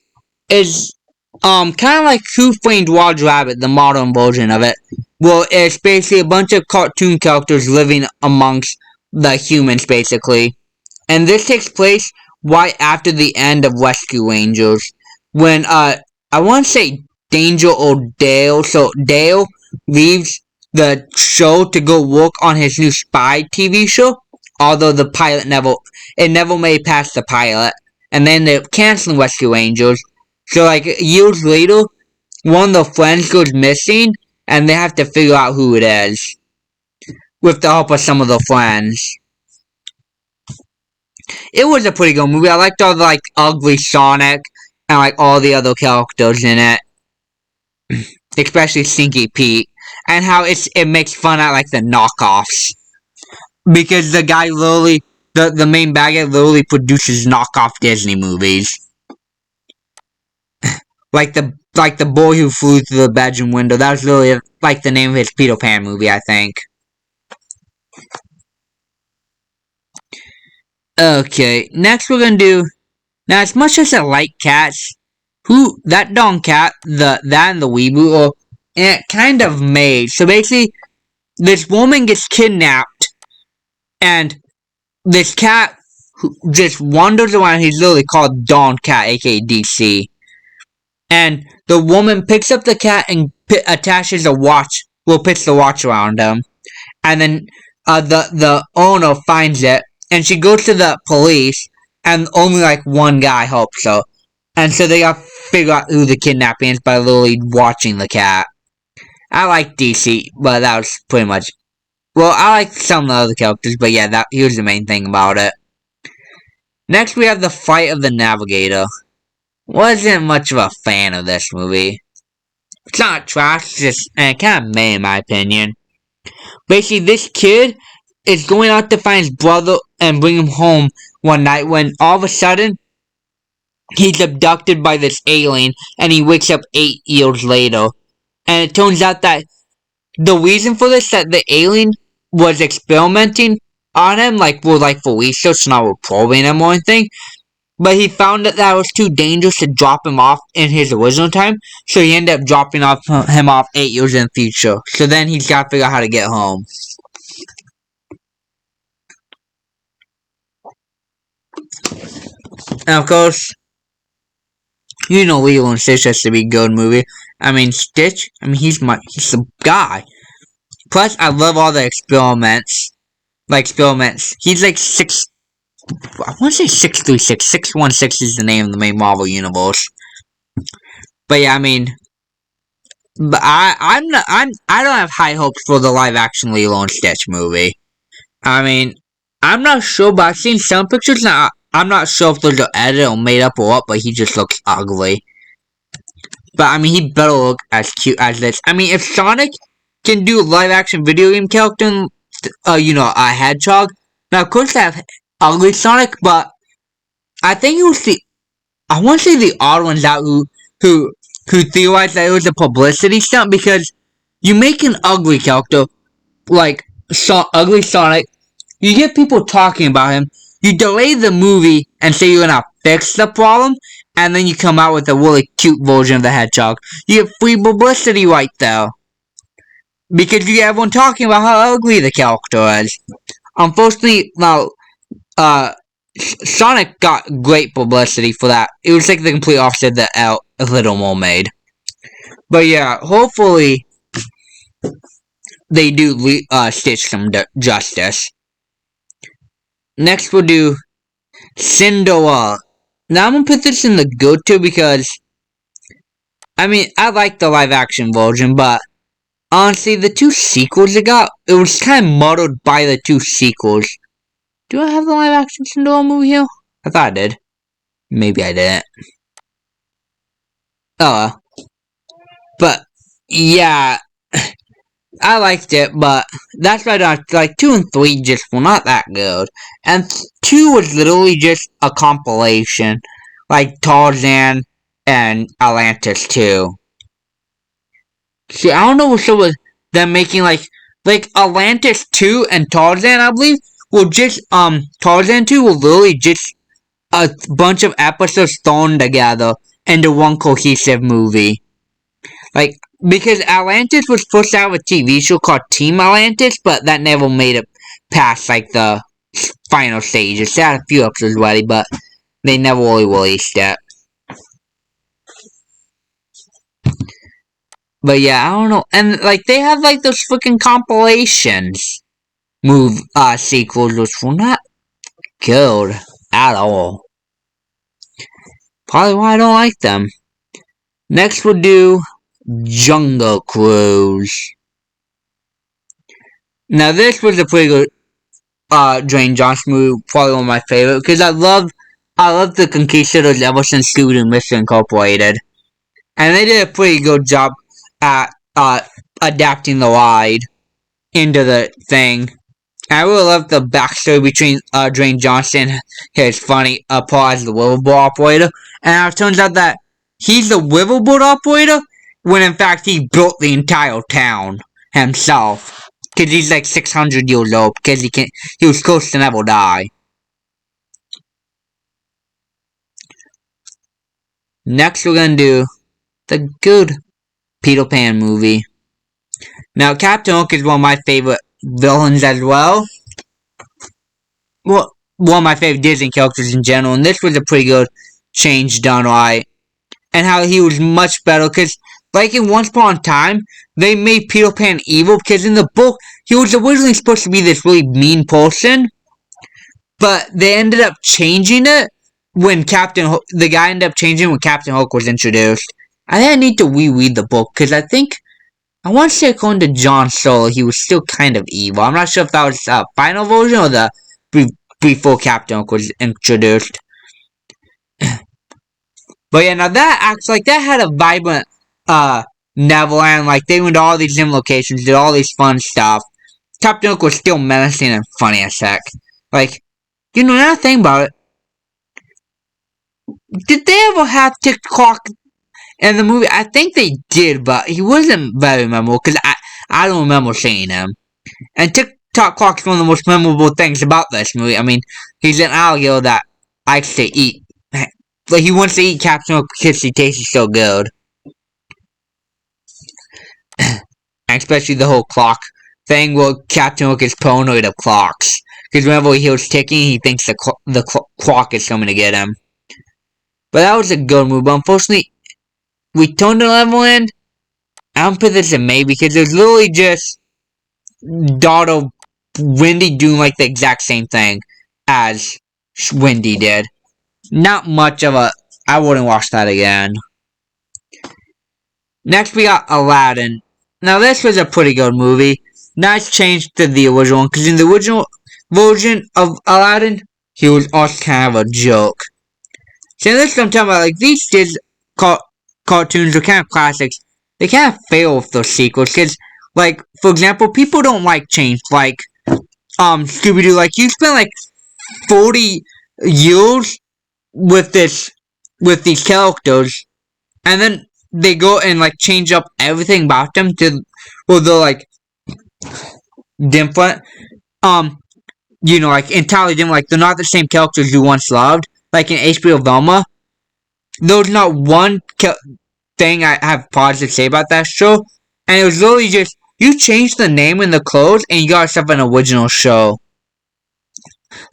is kind of like Who Framed Roger Rabbit, the modern version of it. Well, it's basically a bunch of cartoon characters living amongst the humans basically. And this takes place right after the end of Rescue Angels. When I want to say Danger or Dale. So Dale leaves the show to go work on his new spy TV show, although the pilot never made past the pilot, and then they're canceling Rescue Angels. So like years later, one of the friends goes missing, and they have to figure out who it is with the help of some of the friends. It was a pretty good movie. I liked all the like ugly Sonic and like all the other characters in it, especially Stinky Pete. And how it makes fun at like the knockoffs, because the guy literally, the main bad guy literally produces knockoff Disney movies, like the boy who flew through the bedroom window. That was literally like the name of his Peter Pan movie, I think. Okay, next we're gonna do. Now, as much as I like cats, that darn cat, that and the weeble are kind of made. So basically, this woman gets kidnapped, and this cat just wanders around. He's literally called Dawn Cat, aka DC. And the woman picks up the cat and attaches a watch. Well, puts the watch around him. And then the owner finds it, and she goes to the police, and only like one guy helps her. And so they gotta figure out who the kidnapping is by literally watching the cat. I like DC, but that was pretty much. Well, I like some of the other characters, but yeah, here's the main thing about it. Next, we have The Flight of the Navigator. Wasn't much of a fan of this movie. It's not trash, it's just kind of meh in my opinion. Basically, this kid is going out to find his brother and bring him home one night when all of a sudden he's abducted by this alien and he wakes up 8 years later. And it turns out that the reason for this, that the alien was experimenting on him, for research, not with probing him or anything. But he found that was too dangerous to drop him off in his original time, so he ended up dropping him off 8 years in the future. So then he's got to figure out how to get home. And of course, you know Lilo and Stitch has to be a good movie. I mean, Stitch, he's the guy. Plus, I love all the experiments. He's like 6... I want to say 636. 616 is the name of the main Marvel Universe. But yeah, but I don't have high hopes for the live-action Lilo and Stitch movie. I'm not sure, but I've seen some pictures now. I'm not sure if those are edited or made up or what, but he just looks ugly. But, he better look as cute as this. If Sonic can do a live-action video game character, a hedgehog. Now, of course, I have ugly Sonic, but I think it was I want to say the odd ones out who theorized that it was a publicity stunt, because you make an ugly character, like ugly Sonic, you get people talking about him, you delay the movie and say you're gonna fix the problem, and then you come out with a really cute version of the hedgehog. You get free publicity right there. Because you get everyone talking about how ugly the character is. Unfortunately, now, Sonic got great publicity for that. It was like the complete opposite of the Little Mermaid. But yeah, hopefully they do stitch some justice. Next we'll do Cinderella. Now I'm gonna put this in the go-to because, I mean, I like the live-action version, but honestly, the two sequels it got, it was kind of muddled by the two sequels. Do I have the live-action Cinderella movie here? I thought I did. Maybe I didn't. Oh, but yeah, I liked it, but that's why I don't like 2 and 3 just were not that good. And 2 was literally just a compilation, like Tarzan and Atlantis 2. See, I don't know what's up with them making like Atlantis 2 and Tarzan, I believe, were just Tarzan 2 were literally just a bunch of episodes thrown together into one cohesive movie. Like, because Atlantis was supposed to have a TV show called Team Atlantis, but that never made it past, like, the final stages. It had a few episodes already, but they never really released it. But yeah, I don't know. And, like, they have, like, those freaking compilations sequels, which were not good at all. Probably why I don't like them. Next we'll do Jungle Cruise. Now this was a pretty good Dwayne Johnson movie, probably one of my favorite, because I love the Conquistadors ever since Scooby-Doo Mission Incorporated. And they did a pretty good job at adapting the ride into the thing. I really love the backstory between Dwayne Johnson, his funny part as the Riverboat operator, and it turns out that he's the Riverboat operator when in fact he built the entire town himself. Because he's like 600 years old, because he was close to never die. Next we're gonna do the good Peter Pan movie. Now Captain Hook is one of my favorite villains as well. Well, one of my favorite Disney characters in general, and this was a pretty good change done right. And how he was much better, because like in Once Upon a Time, they made Peter Pan evil, because in the book, he was originally supposed to be this really mean person, but they ended up changing it when the guy ended up changing when Captain Hook was introduced. I think I need to reread the book, because I want to say according to John Solo, he was still kind of evil. I'm not sure if that was the final version or the before Captain Hook was introduced. But yeah, now that acts like that had a vibrant Neverland. Like they went to all these different locations, did all these fun stuff. Captain Hook was still menacing and funny as heck. Like, you know, now think about it. Did they ever have TikTok in the movie? I think they did, but he wasn't very memorable because I don't remember seeing him. And TikTok Clock is one of the most memorable things about this movie. I mean, he's an alligator that likes to eat. Like, he wants to eat Captain Hook because he tastes so good. Especially the whole clock thing where Captain Hook is paranoid of clocks. Because whenever he hears ticking, he thinks the clock is coming to get him. But that was a good movie. But unfortunately, Return to Neverland, I don't put this in May because it was literally just daughter Wendy doing like the exact same thing as Wendy did. Not much of a... I wouldn't watch that again. Next we got Aladdin. Now this was a pretty good movie. Nice change to the original one, because in the original version of Aladdin, he was also kind of a joke. So this is what I'm talking about. Like, these Disney cartoons are kind of classics. They kind of fail with those sequels, because, like, for example, people don't like change. Like, Scooby-Doo, like, you spend, like, 40 years with these characters, and then they go and, like, change up everything about them to, well, they're, like, different, you know, like, entirely different, like, they're not the same characters you once loved, like in HBO Velma, there's not one thing I have positive to say about that show, and it was literally just you change the name and the clothes, and you got yourself an original show.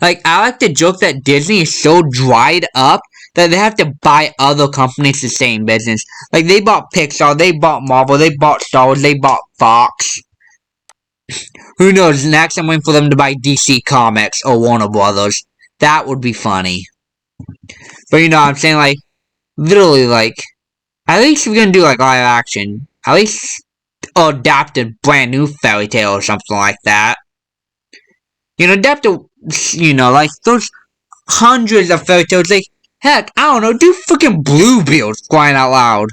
Like, I like the joke that Disney is so dried up that they have to buy other companies to stay in business. Like, they bought Pixar, they bought Marvel, they bought Star Wars, they bought Fox. Who knows, next I'm waiting for them to buy DC Comics or Warner Brothers. That would be funny. But you know what I'm saying? Like, literally, like, at least we're gonna do, like, live action. At least adapt a brand new fairy tale or something like that. You know, adapt a, you know, like, those hundreds of fairy tales, like, heck, I don't know, do freaking Bluebeard, crying out loud.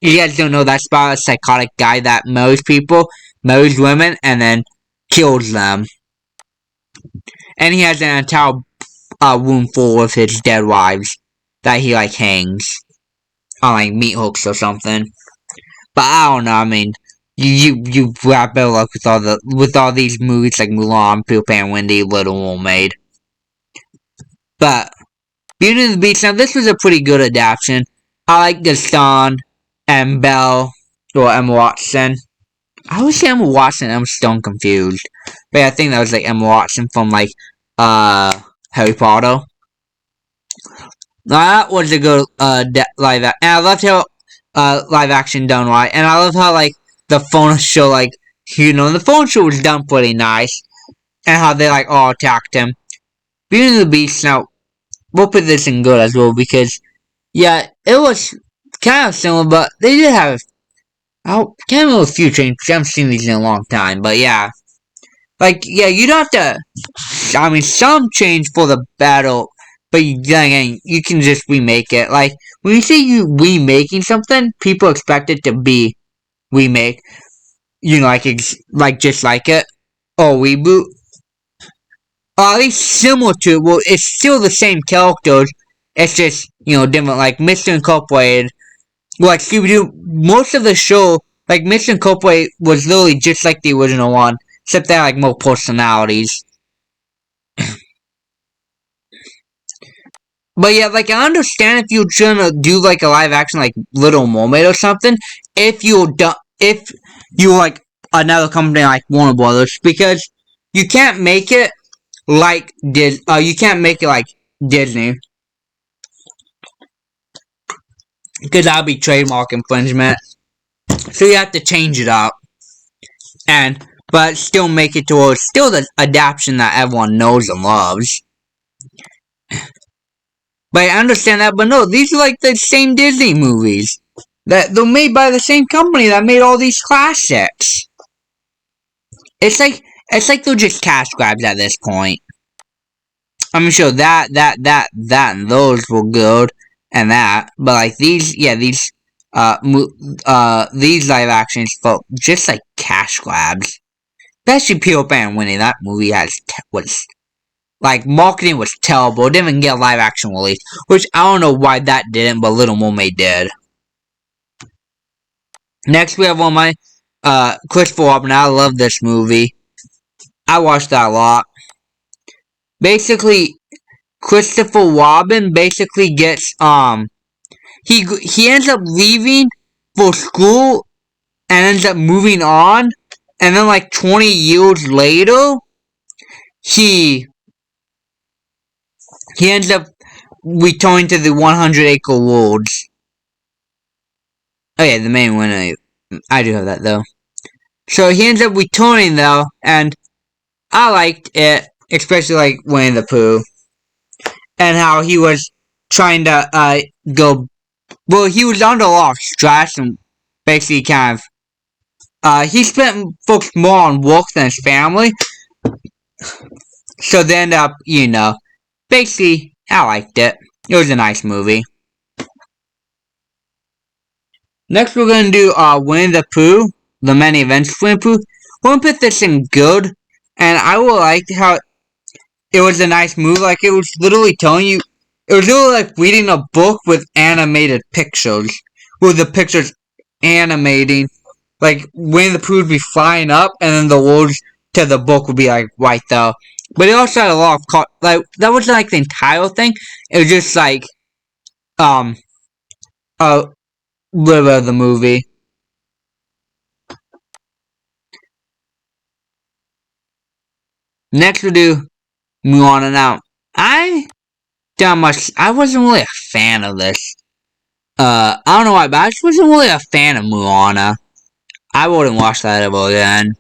You guys don't know that's about a psychotic guy that marries people, marries women, and then kills them. And he has an entire room full of his dead wives that he, like, hangs on, like, meat hooks or something. But I don't know, I mean, you have better luck with all these movies like Mulan, Peter Pan, Wendy, Little Mermaid. But Beauty and the Beast, now this was a pretty good adaptation. I like Gaston and Belle, or Emma Watson. I always say Emma Watson, I'm still confused. But yeah, I think that was like Emma Watson from like Harry Potter. Now that was a good live action. And I loved how live action done right. And I love how like the phone show, like, you know, the phone show was done pretty nice. And how they like all attacked him. Beauty and the Beast, now we'll put this in good as well because, yeah, it was kind of similar, but they did have kind of a few changes. I haven't seen these in a long time, but yeah. Like, yeah, you don't have to, I mean, some change for the battle, but then again, you can just remake it. Like, when you say you remaking something, people expect it to be remake. You know, like just like it. Or reboot. Or at least similar to it. Well, it's still the same characters. It's just, you know, different. Like, Mr. Incorporated. Like, Scooby-Doo, most of the show, like, Mr. Incorporated was literally just like the original one. Except they had, like, more personalities. But yeah, like, I understand if you're trying to do, like, a live action, like, Little Mermaid or something. If you like, another company like Warner Brothers. Because you can't make it like you can't make it like Disney. Because that would be trademark infringement. So you have to change it up. But still make it to still the adaptation that everyone knows and loves. But I understand that, but no, these are like the same Disney movies. That they're made by the same company that made all these classics. It's like they're just cash grabs at this point. I'm sure that and those were good and that, but like these live actions felt just like cash grabs. Especially Peter Pan and Winnie. That movie was like marketing was terrible. It didn't even get a live action release, which I don't know why that didn't, but Little Mermaid did. Next, we have one of my Christopher Robin. I love this movie. I watched that a lot. Basically, Christopher Robin basically gets he ends up leaving for school and ends up moving on, and then like 20 years later, he ends up returning to the 100-acre woods. Oh yeah, the main one. I do have that though. So he ends up returning though, and I liked it, especially like Winnie the Pooh, and how he was trying to go. Well, he was under a lot of stress and basically kind of he spent focused more on work than his family. So they end up, you know, basically I liked it. It was a nice movie. Next, we're gonna do Winnie the Pooh, the many events of Winnie the Pooh. We're gonna put this in good, and I will like how it was a nice movie. Like it was literally telling you, it was literally like reading a book with animated pictures, with the pictures animating. Like Winnie the Pooh would be flying up, and then the words to the book would be like right there. But it also had a lot of like that wasn't like the entire thing. It was just like a little bit of the movie. Next we'll do Moana. Now I wasn't really a fan of this. I don't know why, but I just wasn't really a fan of Moana. I wouldn't watch that ever again.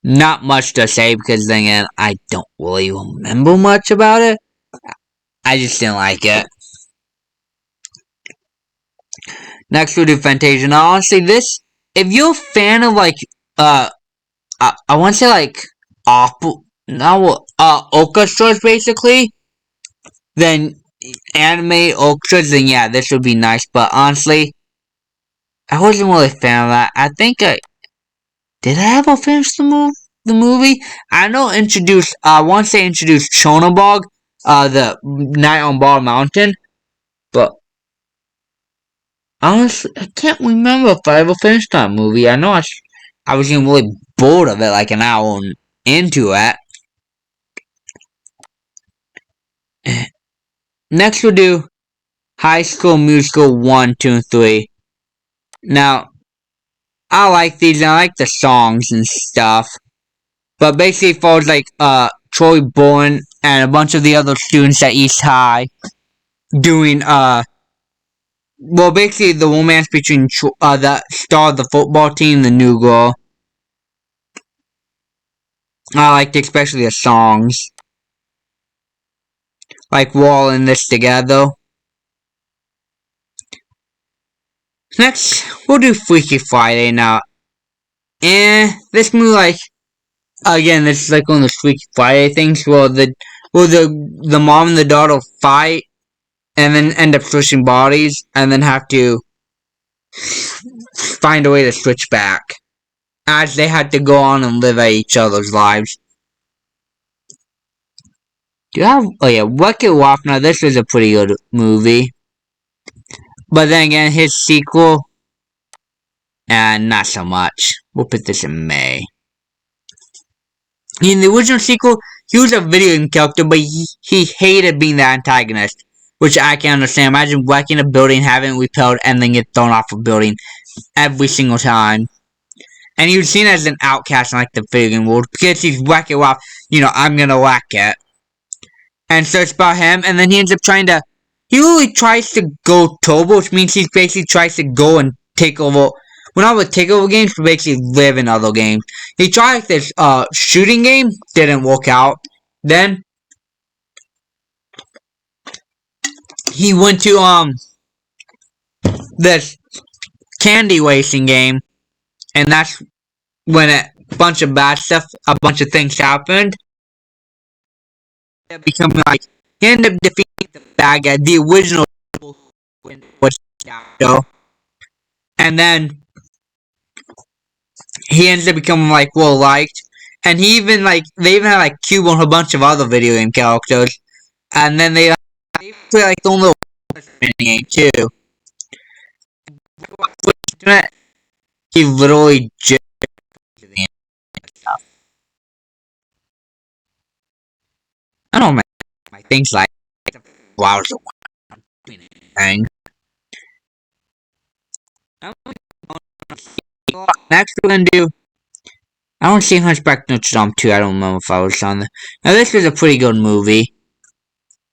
Not much to say because then again, I don't really remember much about it. I just didn't like it. Next we'll do Fantasia. Now honestly, this, if you're a fan of like, I want to say like, orchestras basically, then anime orchestras, then yeah, this would be nice. But honestly, I wasn't really a fan of that. I think did I ever finish the movie? I know I want to say introduced Chonabog, the Night on Bald Mountain, but honestly, I can't remember if I ever finished that movie. I know I was getting really bored of it like an hour into it. Next we'll do High School Musical 1, 2, and 3. Now, I like these, I like the songs and stuff. But basically it follows like Troy Bourne and a bunch of the other students at East High doing well basically the romance between the star of the football team, the new girl. I liked especially the songs. Like we're all in this together. Next, we'll do Freaky Friday now. This movie like again, this is like one of the Freaky Friday things where the mom and the daughter fight and then end up switching bodies and then have to find a way to switch back as they had to go on and live at each other's lives. Do you have? Oh yeah, Wreck-It Ralph. Now this is a pretty good movie, but then again, his sequel, and not so much. We'll put this in May. In the original sequel, he was a video game character, but he hated being the antagonist, which I can understand. Imagine wrecking a building, having it repelled, and then get thrown off a building every single time. And he was seen as an outcast in like the video game world because he's Wreck-It Ralph. You know, I'm gonna whack it. And so it's about him, and then he ends up he really tries to go turbo, which means he basically tries to go and take over, well not with take over games, but basically live in other games. He tried this, shooting game, didn't work out. Then, he went to, this candy racing game, and that's when a bunch of bad stuff, a bunch of things happened. Becoming like, he ended up defeating the bad guy, the original was Shadow. And then he ends up becoming like well liked. And he even like they even had like Cube on a bunch of other video game characters. And then they play like their own little game too. He literally just I don't know my things like flowers thing. Next we're gonna do I don't see Hunchback Notre Dame 2, I don't remember if I was on there. Now this was a pretty good movie.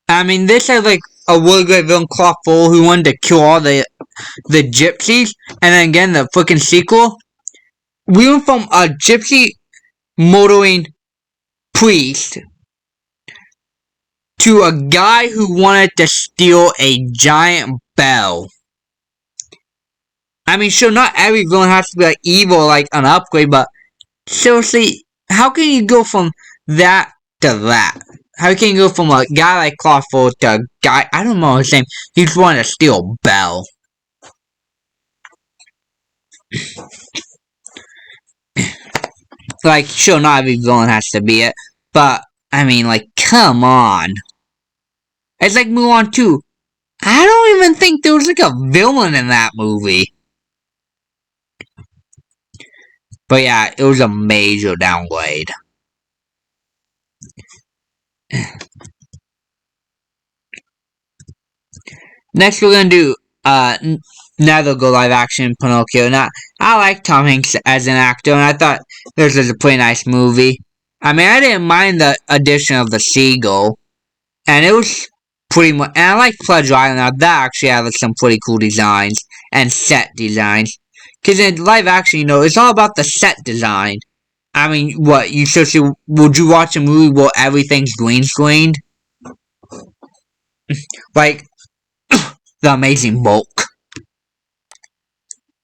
I mean this has like a really great villain, Claw Full, who wanted to kill all the gypsies, and then again the freaking sequel. We went from a gypsy murdering priest to a guy who wanted to steal a giant bell. I mean, sure, not every villain has to be like evil, like an upgrade, but seriously, how can you go from that to that? How can you go from a guy like Clawful to a guy, I don't know his name, he just wanted to steal a bell? Like, sure, not every villain has to be it, but, I mean, like, come on. It's like Mulan 2. I don't even think there was, like, a villain in that movie. But yeah, it was a major downgrade. Next, we're gonna do another go live action Pinocchio. Now, I like Tom Hanks as an actor, and I thought this was a pretty nice movie. I mean, I didn't mind the addition of the seagull, and it was pretty much. And I like Pleasure Island. Now, that actually had some pretty cool designs and set designs. Because in live action, it's all about the set design. I mean, what you seriously would you watch a movie where everything's green screened? Like The Amazing Bulk.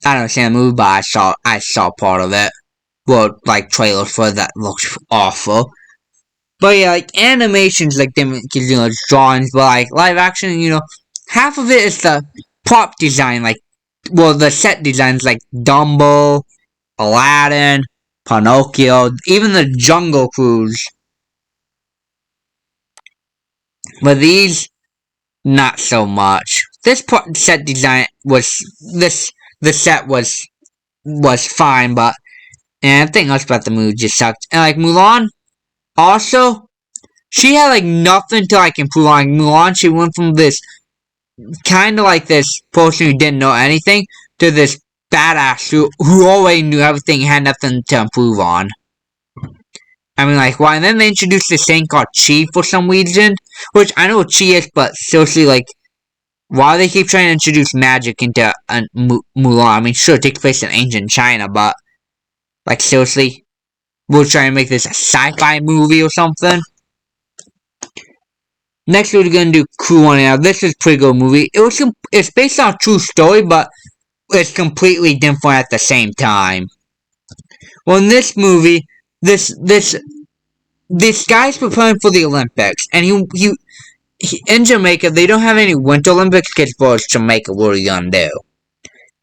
I don't understand the movie, but I saw part of it. Well, like trailers for that looks awful. But yeah, like animations, like them, drawings, but like live action, half of it is the prop design, like, well, the set designs, like Dumbo, Aladdin, Pinocchio, even the Jungle Cruise. But these, not so much. This set design the set was fine, but and everything else about the movie just sucked. And like Mulan, also, she had like nothing to like improve on. Like Mulan, she went from this kind of like this person who didn't know anything to this badass who already knew everything and had nothing to improve on. I mean, like, why? And then they introduced this thing called Chi for some reason, which I know what Chi is, but seriously, like, why do they keep trying to introduce magic into Mulan? I mean, sure, it takes place in ancient China, but, like, seriously, we're trying to make this a sci-fi movie or something? Next, we're gonna do Cool Running. Now, this is a pretty good movie. It's based on a true story, but it's completely different at the same time. Well, in this movie, this guy's preparing for the Olympics, and he in Jamaica, they don't have any Winter Olympics because it's Jamaica, what are you gonna do?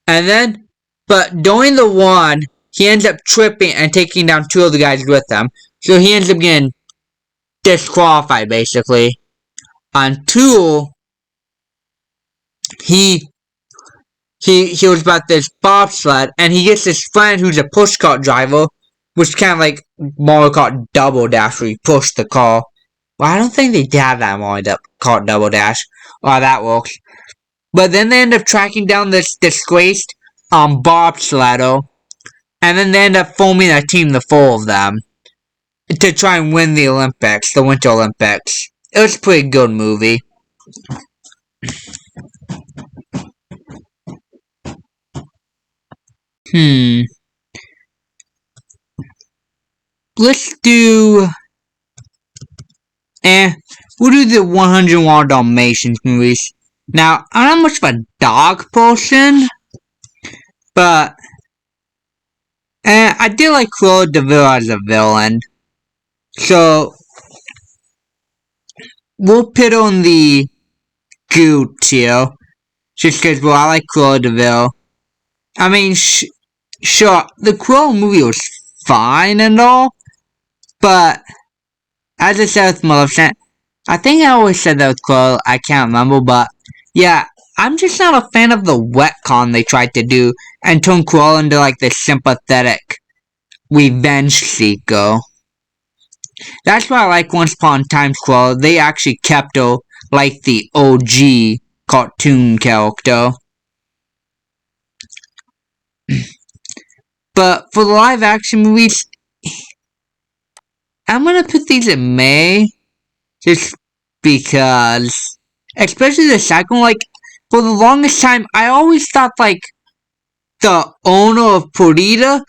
And then, but during the one, he ends up tripping and taking down two of the guys with him, so he ends up getting disqualified, basically. On two, he was about this bobsled, and he gets this friend who's a pushcart driver, which is kind of like Mario Kart Double Dash, where you push the car. Well, I don't think they have that Mario Kart Double Dash, or how that works. But then they end up tracking down this disgraced bobsledder, and then they end up forming a team, the four of them, to try and win the Olympics, the Winter Olympics. It was a pretty good movie. Let's do... we'll do the 101 Dalmatians movies. Now, I'm not much of a dog person, but I did like Cruella de Vil as a villain. So, we'll put on the good tier, just because, well, I like Cruella de Vil. I mean, sure, the Cruella movie was fine and all, but as I said with Maleficent, I think I always said that with Cruella, I can't remember, but yeah, I'm just not a fan of the retcon they tried to do and turn Cruella into like this sympathetic revenge seeker. That's why I like Once Upon a Time's Cruella. They actually kept her like the OG cartoon character. But for the live action movies, I'm gonna put these in May. Just because, especially the second one, like, for the longest time, I always thought, like, the owner of Perdita,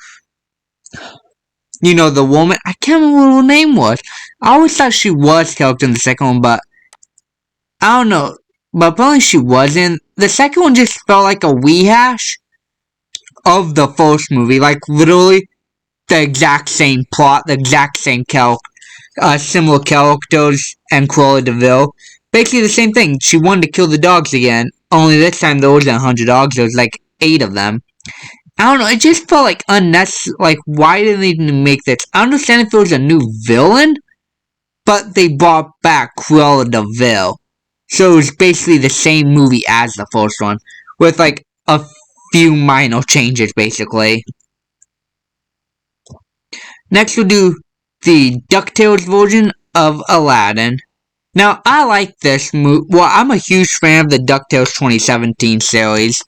the woman, I can't remember what her name was. I always thought she was character in the second one, but I don't know. But apparently she wasn't. The second one just felt like a rehash of the first movie. Like, literally, the exact same plot, the exact same similar characters, and Cruella de Vil. Basically the same thing. She wanted to kill the dogs again. Only this time there wasn't 100 dogs, there was like 8 of them. I don't know, it just felt like unnecessary. Like, why didn't they even make this? I understand if it was a new villain, but they brought back Cruella de Vil. So it was basically the same movie as the first one, with like a few minor changes, basically. Next we'll do the DuckTales version of Aladdin. Now, I like this movie. Well, I'm a huge fan of the DuckTales 2017 series.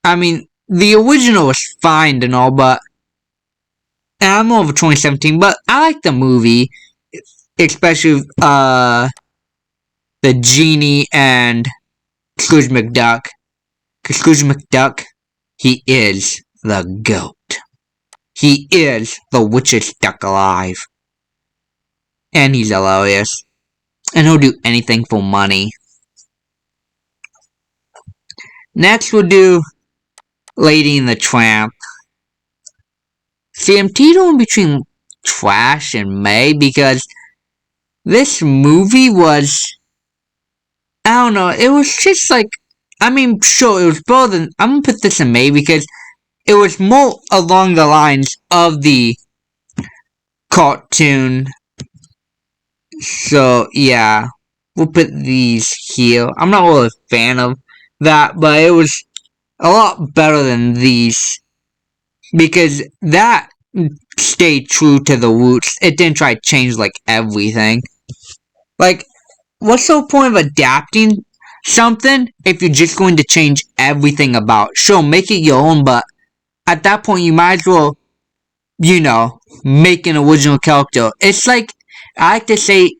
I mean, the original was fine and all, but I'm more of a 2017, but I like the movie, especially the Genie and Scrooge McDuck. Because Scrooge McDuck, he is the GOAT. He is the witchest duck alive. And he's hilarious. And he'll do anything for money. Next we'll do Lady and the Tramp. See, I'm teetering between trash and May because this movie was, I don't know, it was just like, I mean, sure, it was better than, I'm gonna put this in May because it was more along the lines of the cartoon. So, yeah, we'll put these here. I'm not really a fan of that, but it was a lot better than these because that stayed true to the roots. It didn't try to change like everything. Like, what's the point of adapting something if you're just going to change everything about it? Sure, make it your own, but at that point you might as well, you know, make an original character. It's like, I like to say,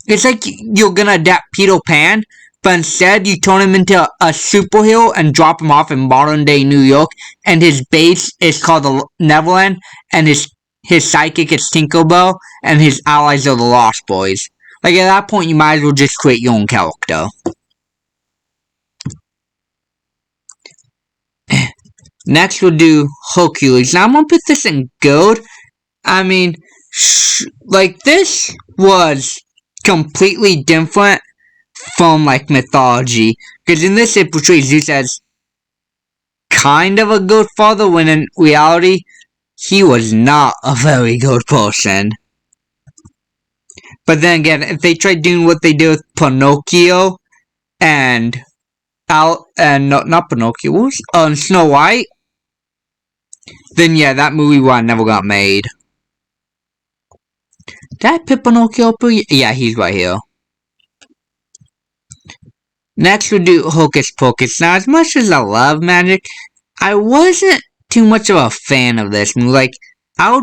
it's like you're gonna adapt Peter Pan, but instead you turn him into a superhero and drop him off in modern day New York, and his base is called the Neverland, and his sidekick is Tinkerbell, and his allies are the Lost Boys. Like, at that point, you might as well just create your own character. Next, we'll do Hercules. Now, I'm gonna put this in gold. I mean, like, this was completely different from, like, mythology. Because in this, it portrays Zeus as kind of a good father, when in reality, he was not a very good person. But then again, if they tried doing what they did with Pinocchio and not Pinocchio, what was Snow White, then yeah, that movie never got made. Did I put Pinocchio up here? Yeah, he's right here. Next we'll do Hocus Pocus. Now, as much as I love magic, I wasn't too much of a fan of this movie. Like, I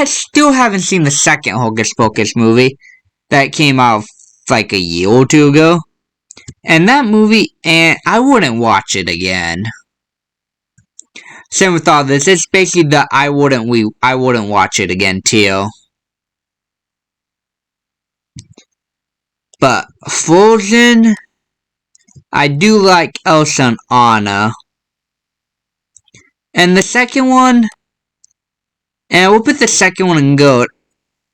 still haven't seen the second Hocus Pocus movie that came out like a year or two ago. And that movie, and I wouldn't watch it again. Same with all this. It's basically the I wouldn't watch it again too. But Frozen, I do like Elsa and Anna. And the second one, and we'll put the second one in gold.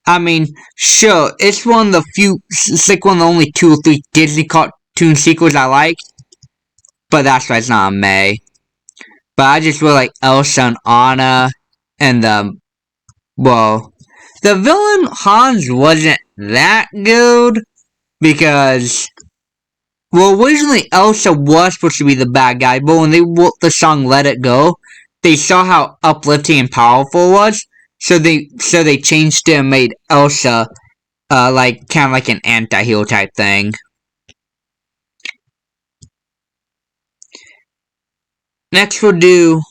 I mean, sure, it's one of the few, it's like one of the only 2 or 3 Disney cartoon sequels I like. But that's why it's not a May. But I just really like Elsa and Anna, and the villain Hans wasn't that good, because, well, originally Elsa was supposed to be the bad guy, but when they wrote the song Let It Go, they saw how uplifting and powerful it was, so they changed it and made Elsa, like, kind of like an anti-hero type thing. Next we'll do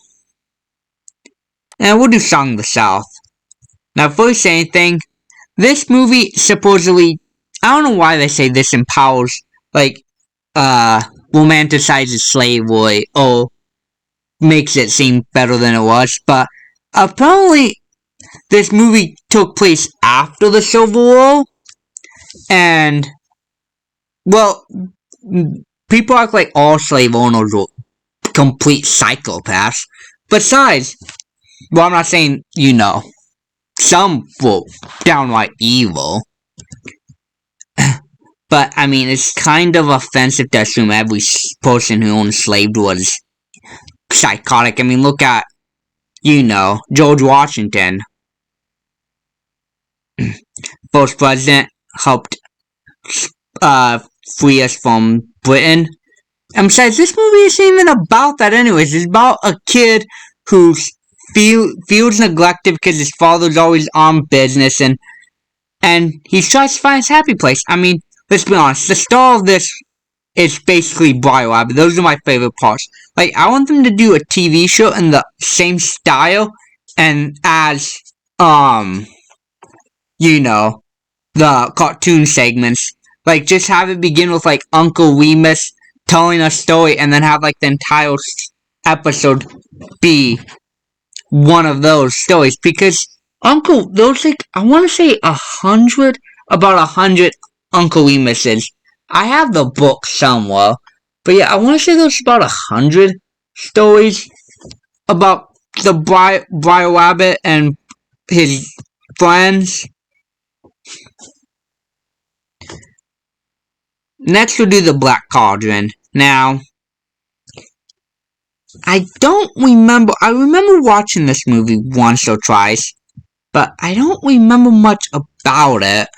Song of the South. Now, before we say anything, this movie supposedly, I don't know why they say this empowers, like, romanticizes slavery, or makes it seem better than it was, but apparently this movie took place after the Civil War, and, well, people act like all slave owners were complete psychopaths. Besides, well, I'm not saying, you know, some were downright evil. But, I mean, it's kind of offensive to assume every person who owned slaves was psychotic. I mean, look at, you know, George Washington. First president, helped free us from Britain. And besides, this movie isn't even about that anyways. It's about a kid who feels neglected because his father's always on business, and and he tries to find his happy place. I mean, let's be honest, the star of this is basically Brio Rabbit. Those are my favorite parts. Like, I want them to do a TV show in the same style and as, you know, the cartoon segments. Like, just have it begin with, like, Uncle Remus telling a story and then have, like, the entire episode be one of those stories. Because those, like, I want to say about 100 Uncle Remuses. I have the book somewhere. But yeah, I want to say there's about 100 stories about the Brio Rabbit and his friends. Next we'll do the Black Cauldron. Now, I remember watching this movie once or twice, but I don't remember much about it.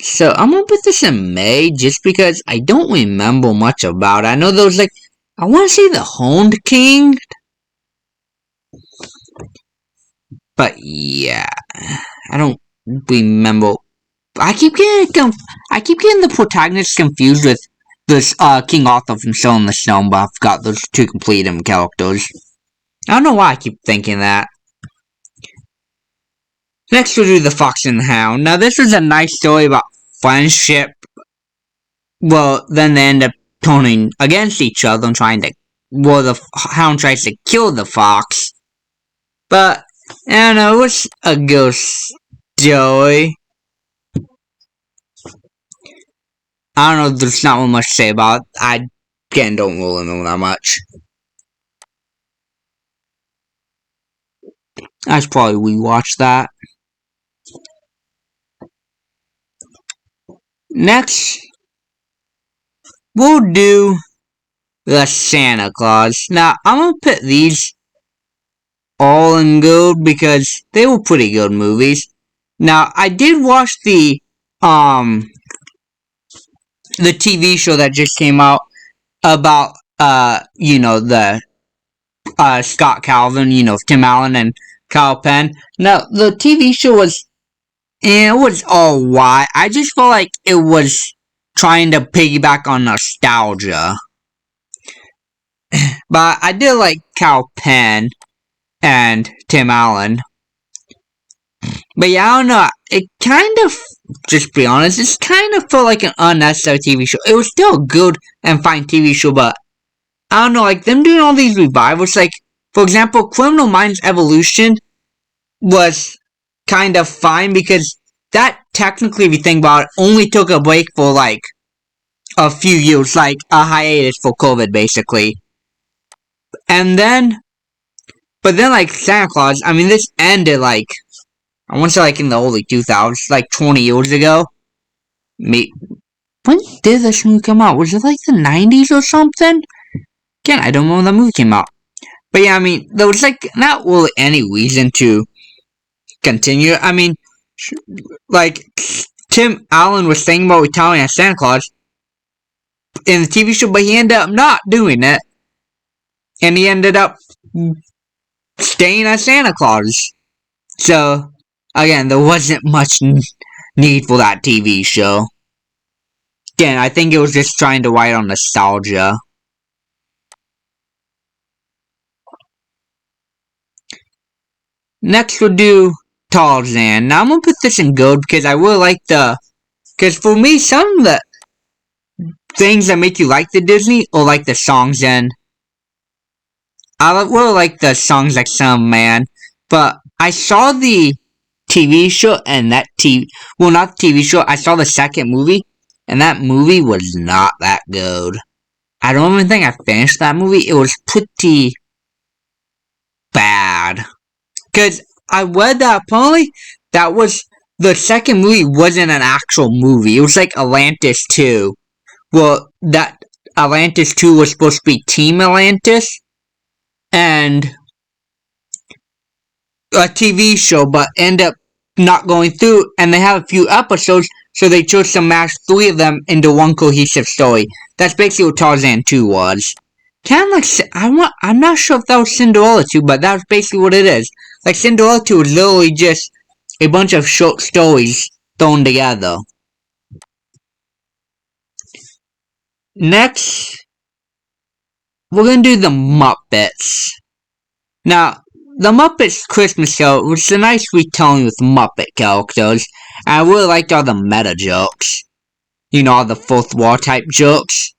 So I'm gonna put this in May just because I don't remember much about it. I know there was, like, I want to say the Horned King, but yeah, I don't remember. I keep getting the protagonists confused with this King Arthur from Sword in the Stone, but I forgot those two completely characters. I don't know why I keep thinking that. Next we'll do The Fox and the Hound. Now this is a nice story about friendship. Well, then they end up turning against each other and the hound tries to kill the fox. But, I don't know, it was a good story. I don't know, there's not much to say about it. I, again, don't really know that much. I should probably rewatch that. Next, we'll do the Santa Claus. Now, I'm gonna put these all in good because they were pretty good movies. Now, I did watch the TV show that just came out about, you know, the, Scott Calvin, you know, Tim Allen and Kyle Penn. Now, the TV show was alright. I just felt like it was trying to piggyback on nostalgia. But I did like Kyle Penn and Tim Allen. But yeah, I don't know. It kind of, just be honest, it kind of felt like an unnecessary TV show. It was still a good and fine TV show, but I don't know, like, them doing all these revivals, like, for example, Criminal Minds Evolution was kind of fine because that, technically, if you think about it, only took a break for, like, a few years, like, a hiatus for COVID, basically. And then, but then, like, Santa Claus, I mean, this ended, like, I want to say, like, in the early 2000s, like, 20 years ago. When did this movie come out? Was it, like, the 90s or something? Again, I don't know when the movie came out. But yeah, I mean, there was, like, not really any reason to continue. I mean, like, Tim Allen was thinking about retiring as Santa Claus in the TV show, but he ended up not doing it. And he ended up staying as Santa Claus. So, again, there wasn't much need for that TV show. Again, I think it was just trying to ride on nostalgia. Next, we'll do Tarzan. Now, I'm gonna put this in good because I really like because for me, some of the things that make you like the Disney or like the songs, and I really like the songs like Some Man, but I saw the TV show and not the TV show, I saw the second movie, and that movie was not that good. I don't even think I finished that movie. It was pretty bad. Because I read that apparently that was the second movie wasn't an actual movie. It was like Atlantis 2. Well, that Atlantis 2 was supposed to be Team Atlantis and a TV show, but ended up not going through, and they have a few episodes, so they chose to mash 3 of them into one cohesive story. That's basically what Tarzan 2 was. Kind of like, I'm not sure if that was Cinderella 2, but that was basically what it is. Like, Cinderella 2 was literally just a bunch of short stories thrown together. Next, we're gonna do the Muppets. Now, the Muppets Christmas Show was a nice retelling with Muppet characters, and I really liked all the meta jokes. You know, all the fourth wall type jokes.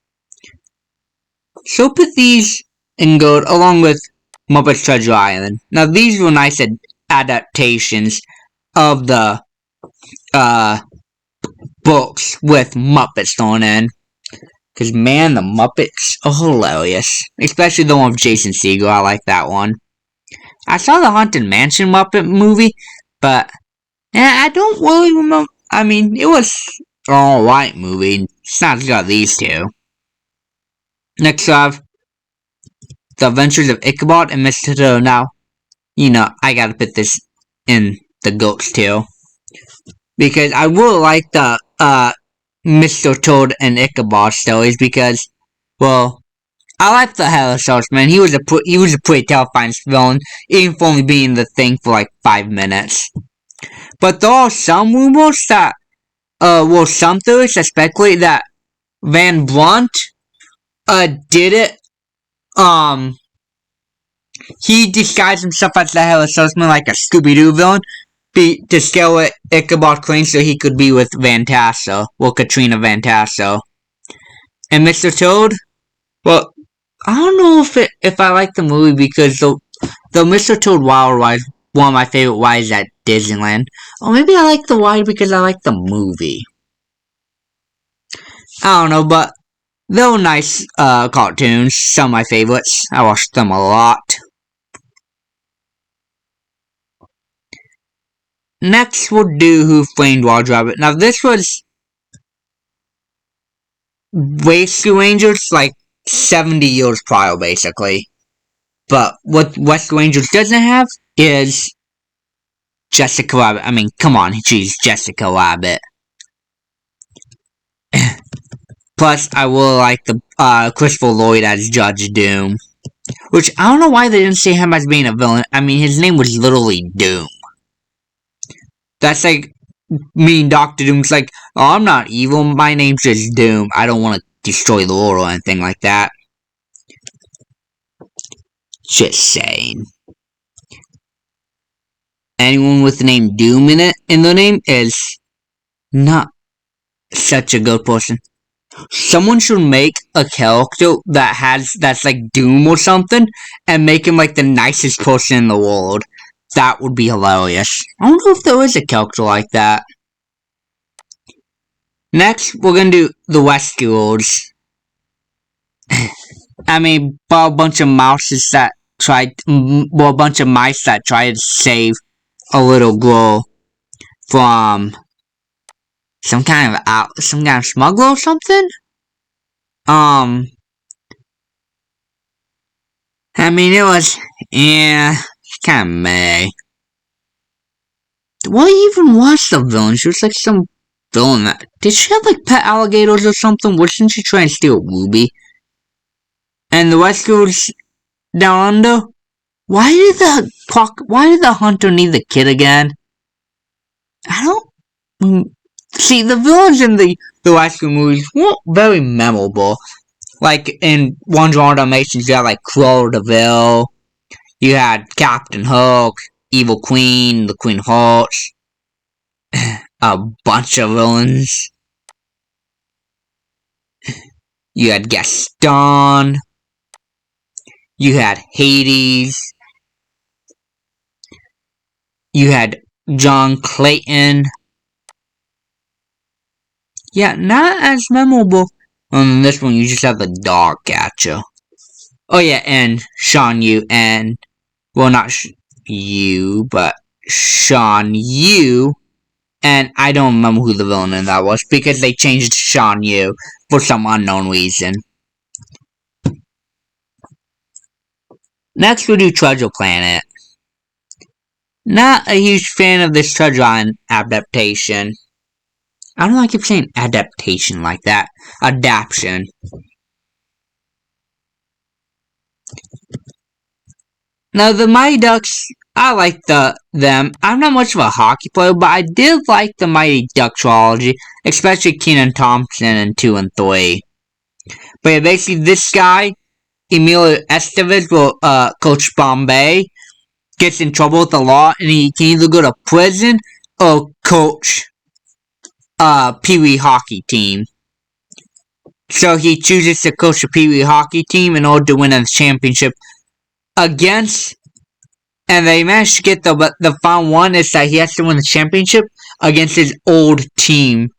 So put these in good along with Muppets Treasure Island. Now, these were nice adaptations of the books with Muppets thrown in. Because, man, the Muppets are hilarious. Especially the one with Jason Segel. I like that one. I saw the Haunted Mansion Muppet movie, but I don't really remember. I mean, it was an alright movie. It's not as good as these two. Next, we have The Adventures of Ichabod and Mr. Toad. Now, you know, I gotta put this in the goats too. Because I really like the Mr. Toad and Ichabod stories because, well, I like the Hairless Horseman. He was a pretty terrifying villain, even for only being the thing for like 5 minutes. But there are some rumors that, some theorists that speculate that Van Brunt, did it. He disguised himself as the Hairless Horseman like a Scooby-Doo villain, to scare what Ichabod claimed so he could be with Van Tassel, Katrina Van Tassel. And Mr. Toad, well, I don't know if I like the movie because the Mr. Toad Wild Ride is one of my favorite rides at Disneyland. Or maybe I like the ride because I like the movie. I don't know, but they were nice cartoons. Some of my favorites. I watched them a lot. Next, we'll do Who Framed Roger Rabbit. Now, this was Rescue Rangers, like 70 years prior, basically. But what Rescue Rangers doesn't have is Jessica Rabbit. I mean, come on, she's Jessica Rabbit. Plus, I really like the Christopher Lloyd as Judge Doom. Which, I don't know why they didn't see him as being a villain. I mean, his name was literally Doom. That's like me, Dr. Doom's like, oh, I'm not evil, my name's just Doom. I don't want to destroy the world or anything like that. Just saying. Anyone with the name Doom in their name is not such a good person. Someone should make a character that's like Doom or something, and make him like the nicest person in the world. That would be hilarious. I don't know if there is a character like that. Next, we're gonna do the Rescuers. I mean, a bunch of mice that tried to save a little girl from some kind of smuggler or something. I mean, it was, kind of meh. What even was the villain? She was like some villain that, did she have like pet alligators or something? Wasn't she trying to steal Ruby? And the Rescuers down under? Why did the hunter need the kid again? See, the villains in the Rescue movies weren't very memorable. Like in Wonder Woman Dalmatians, you had like Cruella de Vil, you had Captain Hook, Evil Queen, the Queen Hearts, a bunch of villains. You had Gaston, you had Hades, you had John Clayton. Yeah, not as memorable. On this one, you just have the dog catcher. Oh yeah, and Sean Yu, and, well, not you, but Sean Yu, and I don't remember who the villain in that was, because they changed Sean Yu for some unknown reason. Next, we'll do Treasure Planet. Not a huge fan of this Treasure Island adaptation. I don't know why I keep saying adaptation like that. Adaption. Now, the Mighty Ducks I like them. I'm not much of a hockey player, but I did like the Mighty Ducks trilogy, especially Kenan Thompson in 2 and 3. But yeah, basically this guy, Emilio Estevez, will coach Bombay, gets in trouble with the law, and he can either go to prison or coach Pee Wee hockey team. So he chooses to coach the Pee Wee hockey team in order to win a championship against, and they managed to get the final one is that he has to win the championship against his old team.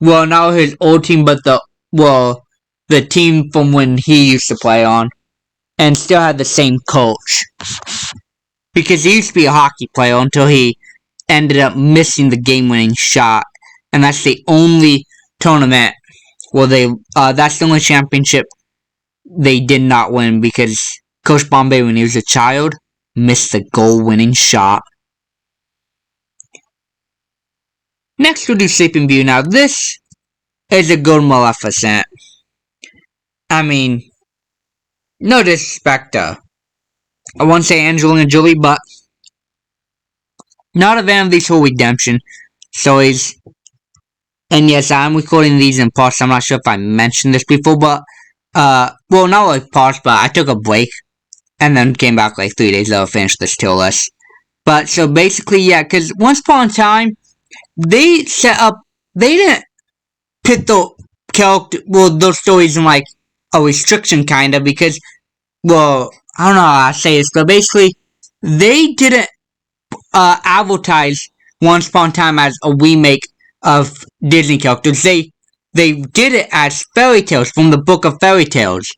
Well, not his old team, but the team from when he used to play on, and still had the same coach. Because he used to be a hockey player until he ended up missing the game-winning shot, and that's the only tournament that's the only championship they did not win because Coach Bombay, when he was a child, missed the goal-winning shot. Next, we'll do Sleeping Beauty. Now, this is a good Maleficent. I mean, no disrespect to, I won't say Angelina Jolie, but not a fan of these whole redemption stories. And yes, I'm recording these in parts. I'm not sure if I mentioned this before, but, well, not like parts, but I took a break and then came back like 3 days later to finish this tier list. But, so basically, yeah, because once upon a time, they didn't put the character, well, those stories in like a restriction kind of, because, well, I don't know how I say this, but basically, they didn't advertise Once Upon a Time as a remake of Disney characters. They did it as fairy tales from the Book of Fairy Tales.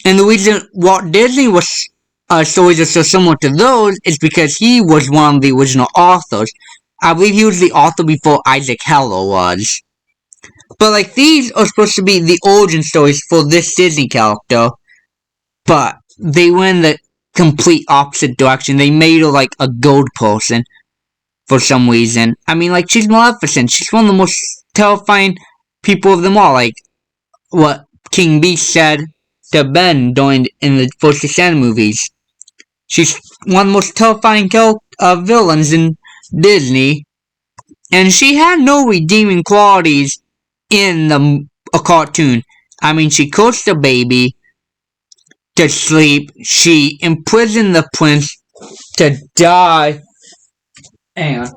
And the reason Walt Disney was stories are so similar to those is because he was one of the original authors. I believe he was the author before Isaac Heller was. But like these are supposed to be the origin stories for this Disney character, but they went in the complete opposite direction. They made her like a gold person for some reason. I mean, like, she's Maleficent. She's one of the most terrifying people of them all. Like, what King Beast said to Ben in the first Descent movies. She's one of the most terrifying villains in Disney. And she had no redeeming qualities in a cartoon. I mean, she coached the baby to sleep. She imprisoned the prince to die. Hang on.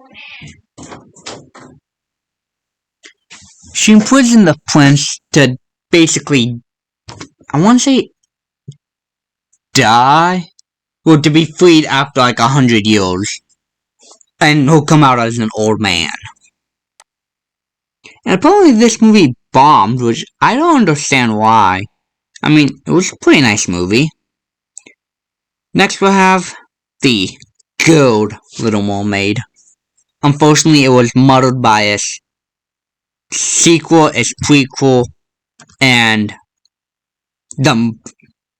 She imprisoned the prince to basically, I want to say, die? Or to be freed after like 100 years. And he'll come out as an old man. And apparently this movie bombed, which I don't understand why. I mean, it was a pretty nice movie. Next we'll have the good Little Mermaid. Unfortunately, it was muddled by a sequel, a prequel, and the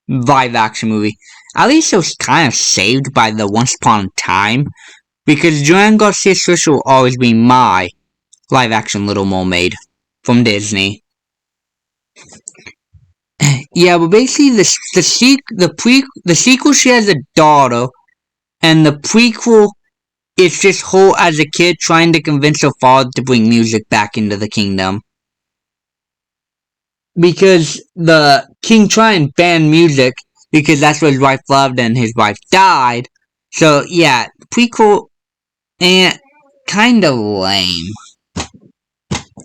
live-action movie. At least it was kind of saved by the Once Upon a Time, because Joanne Garcia Fisher will always be my live-action Little Mermaid from Disney. Yeah, but basically the sequel she has a daughter, and the prequel it's just her as a kid trying to convince her father to bring music back into the kingdom. Because the king tried and ban music because that's what his wife loved and his wife died. So yeah, prequel and kind of lame.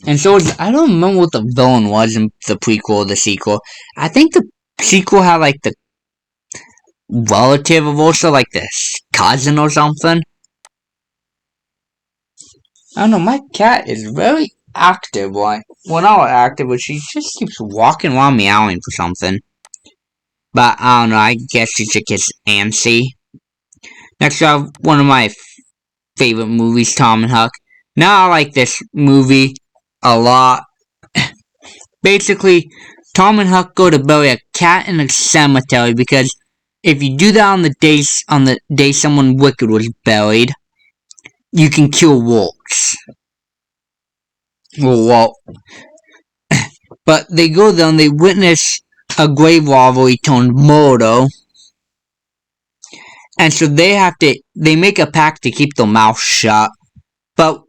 And so I don't remember what the villain was in the prequel or the sequel. I think the sequel had like the relative of Ursula, like this cousin or something. I don't know, my cat is very active. Well, not active, but she just keeps walking while meowing for something. But I don't know, I guess she just gets antsy. Next, I have one of my favorite movies, Tom and Huck. Now I like this movie a lot. Basically, Tom and Huck go to bury a cat in a cemetery because if you do that on the day someone wicked was buried, you can kill wolves. Well, but they go there and they witness a grave robbery turned murder. And so they make a pact to keep their mouth shut. But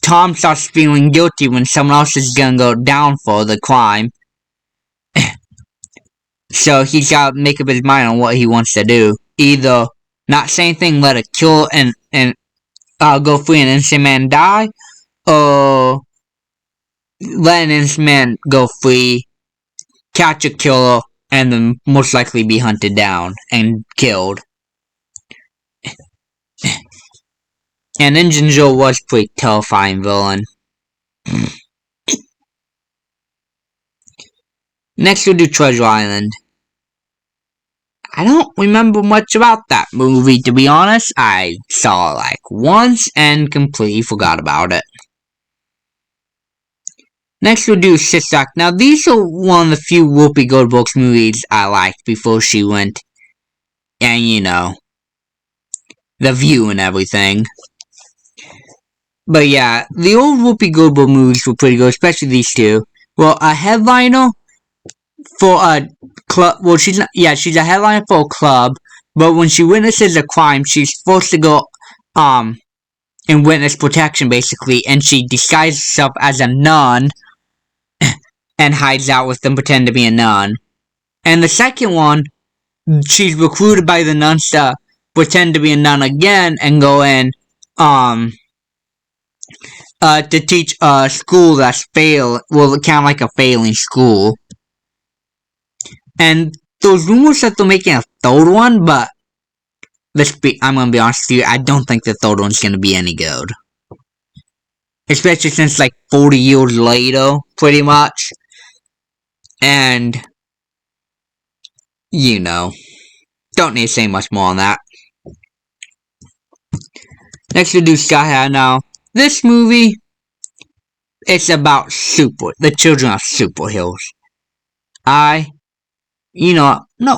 Tom starts feeling guilty when someone else is gonna go down for the crime. So he's gotta make up his mind on what he wants to do. Either not say anything, let a killer and go free and an innocent man die, or let an innocent man go free, catch a killer, and then most likely be hunted down and killed. And Injun Joe was a pretty terrifying villain. Next we'll do Treasure Island. I don't remember much about that movie, to be honest. I saw it like once and completely forgot about it. Next we'll do Sister Act. Now these are one of the few Whoopi Goldberg movies I liked before she went, and you know, The View and everything. But yeah, the old Whoopi Goldberg movies were pretty good, especially these two. Well, a headliner for a club. Well, she's a headliner for a club, but when she witnesses a crime, she's forced to go in witness protection basically, and she disguises herself as a nun and hides out with them, pretend to be a nun. And the second one, she's recruited by the nuns to pretend to be a nun again and go in to teach a school that's kind of like a failing school. And there's rumors that they're making a third one, but I'm gonna be honest with you, I don't think the third one's gonna be any good. Especially since like 40 years later, pretty much. And, you know, don't need to say much more on that. Next we'll do Sky High. Now, this movie, it's about the children of superheroes. No,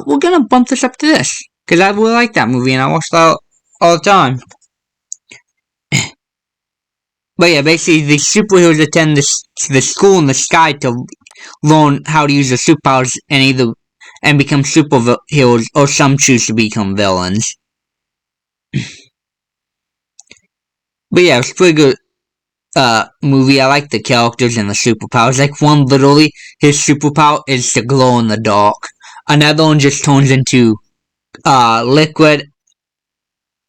we're gonna bump this up to this, because I really like that movie and I watch that all the time. But yeah, basically the superheroes attend the school in the sky to learn how to use their superpowers and become superheroes, or some choose to become villains. But yeah, it's a pretty good movie. I like the characters and the superpowers. Like one, literally, his superpower is to glow in the dark. Another one just turns into liquid,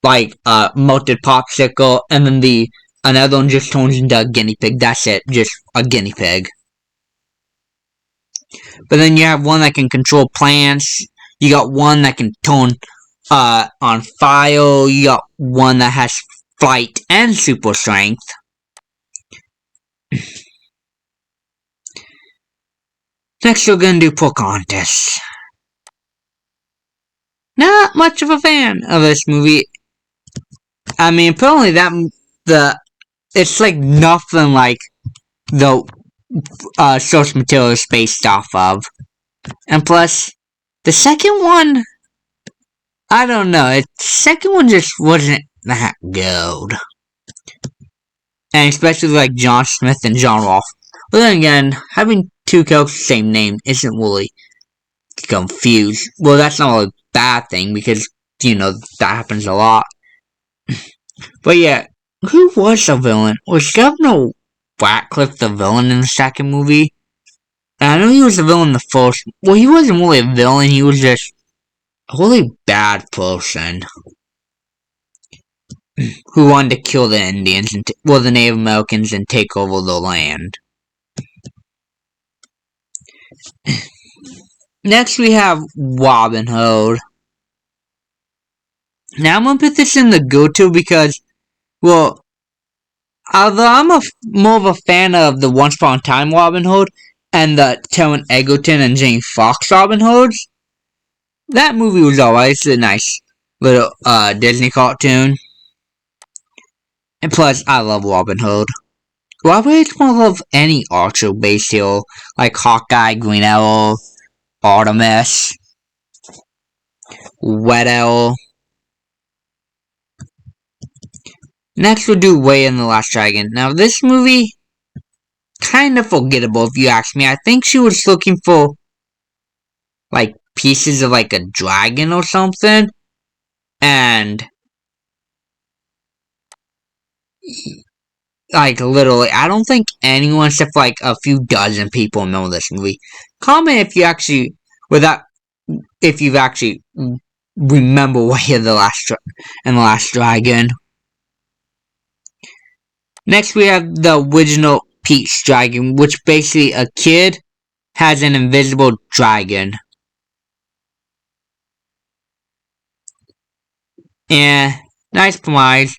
like melted popsicle, and then another one just turns into a guinea pig. That's it, just a guinea pig. But then you have one that can control plants. You got one that can turn on fire. You got one that has flight and super strength. Next we're gonna do Pocahontas. Not much of a fan of this movie. I mean, apparently it's like nothing like the source material is based off of. And plus, the second one, I don't know, the second one just wasn't that good. And especially like John Smith and John Rolfe. But then again, having two characters the same name isn't really confused. Well, that's not really a bad thing, because, you know, that happens a lot. But yeah, who was the villain? Was Governor Ratcliffe the villain in the second movie? And I know he was the villain in the first. Well, he wasn't really a villain, he was just a really bad person who wanted to kill the Indians, the Native Americans, and take over their land. Next we have Robin Hood. Now I'm gonna put this in the go-to because, well, although I'm more of a fan of the Once Upon a Time Robin Hood and the Taron Egerton and Jamie Foxx Robin Hoods, that movie was alright. It's a nice little Disney cartoon. And plus, I love Robin Hood. Well, I really just want to love any Archer-based hero, like Hawkeye, Green Arrow, Artemis, Red Arrow. Next we'll do Way and the Last Dragon. Now this movie, kind of forgettable if you ask me. I think she was looking for, like, pieces of like a dragon or something. And like literally, I don't think anyone except like a few dozen people know this movie. Comment if you actually, if you've actually remember Way of the Last Dragon. Next, we have the original Pete's Dragon, which basically a kid has an invisible dragon. Yeah, nice premise.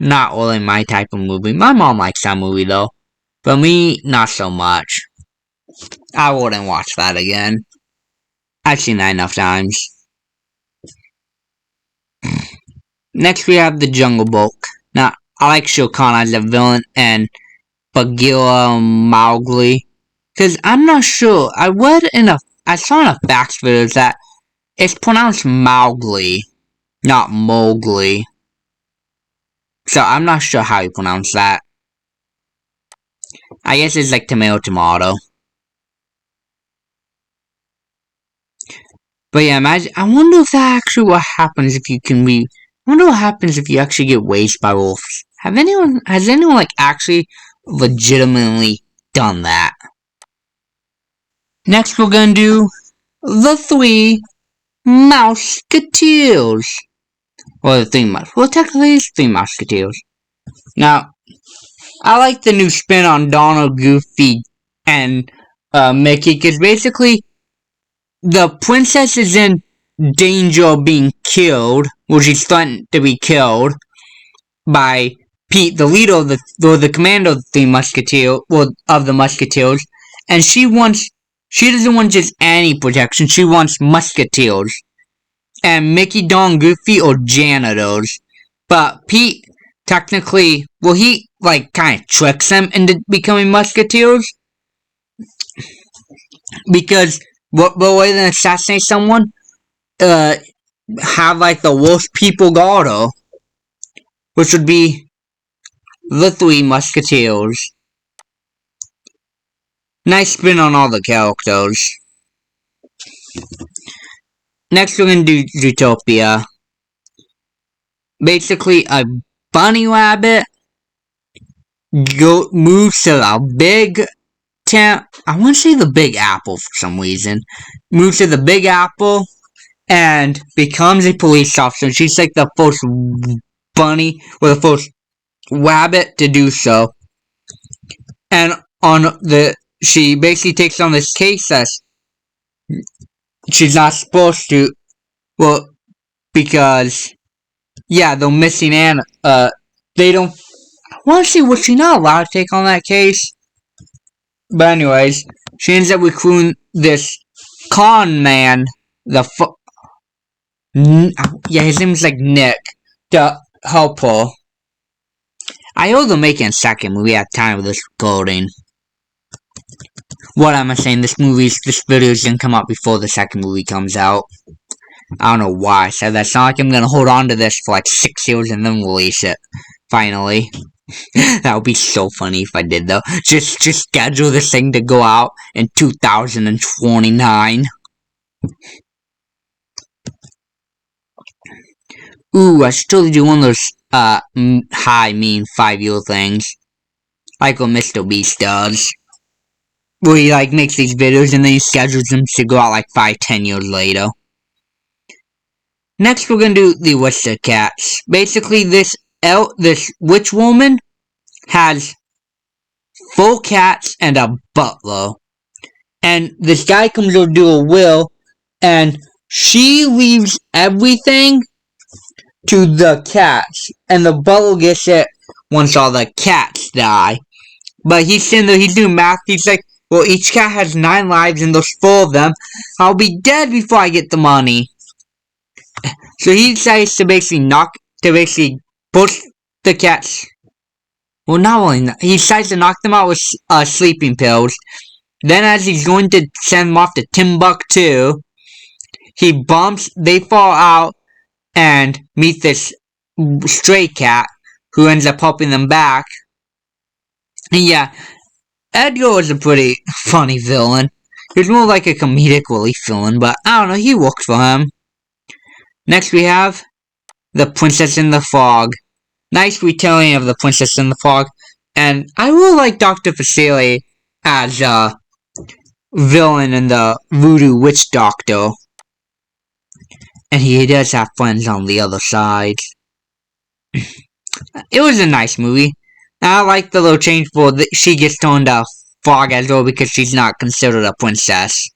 Not really my type of movie. My mom likes that movie though. But me, not so much. I wouldn't watch that again. I've seen that enough times. Next we have the Jungle Book. Now, I like Shere Khan as a villain and Bagheera Mowgli. Because I'm not sure. I saw in a facts video that it's pronounced Mowgli, not Mowgli. So I'm not sure how you pronounce that. I guess it's like tomato. But yeah, imagine. I wonder if that actually what happens if you can I wonder what happens if you actually get raised by wolves. Has anyone like actually legitimately done that? Next, we're gonna do the Three Musketeers. Well, technically it's Three Musketeers. Now, I like the new spin on Donald, Goofy, and Mickey, because basically the princess is in danger of being killed, or she's threatened to be killed by Pete, the leader of the commander of the Three Musketeers, of the Musketeers, and she doesn't want just any protection, she wants musketeers. And Mickey, Don, Goofy, or janitors. But Pete, technically, he, like, kind of tricks them into becoming musketeers. Because, what way to assassinate someone? Have, like, the worst people guard her. Which would be the Three Musketeers. Nice spin on all the characters. Next, we're gonna do Zootopia. Basically, a bunny rabbit moves to a big town. I want to say the Big Apple for some reason. Moves to the Big Apple and becomes a police officer. She's like the first bunny or the first rabbit to do so. And she basically takes on this case that she's not supposed to. Well, because yeah, they're missing they don't. I want to see, was she not allowed to take on that case? But anyways, she ends up recruiting this con man, his name's like Nick, to help her. I hope they're making a second movie at the time of this recording. What am I saying? This video is gonna come out before the second movie comes out. I don't know why I said that. It's not like I'm gonna hold on to this for like 6 years and then release it. Finally. That would be so funny if I did though. Just schedule this thing to go out in 2029. Ooh, I should totally do one of those high mean 5-year things. Like what Mr. Beast does. Where he like makes these videos and then he schedules them to go out like 5-10 years later. Next we're gonna do the Aristocats. Basically this witch woman has 4 cats and a butler. And this guy comes over to do a will, and she leaves everything to the cats. And the butler gets it once all the cats die. But he's sitting there, he's doing math, he's like, well, each cat has 9 lives and there's 4 of them. I'll be dead before I get the money. So he decides to basically push the cats. Well, not only that, he decides to knock them out with sleeping pills. Then as he's going to send them off to Timbuktu, they fall out and meet this stray cat who ends up helping them back. And yeah, Edgar was a pretty funny villain. He was more like a comedic relief villain, but I don't know, he worked for him. Next we have The Princess and the Frog. Nice retelling of The Princess and the Frog. And I really like Dr. Facilier as a villain in the Voodoo Witch Doctor. And he does have friends on the other side. It was a nice movie. I like the little change for she gets turned a frog as well because she's not considered a princess.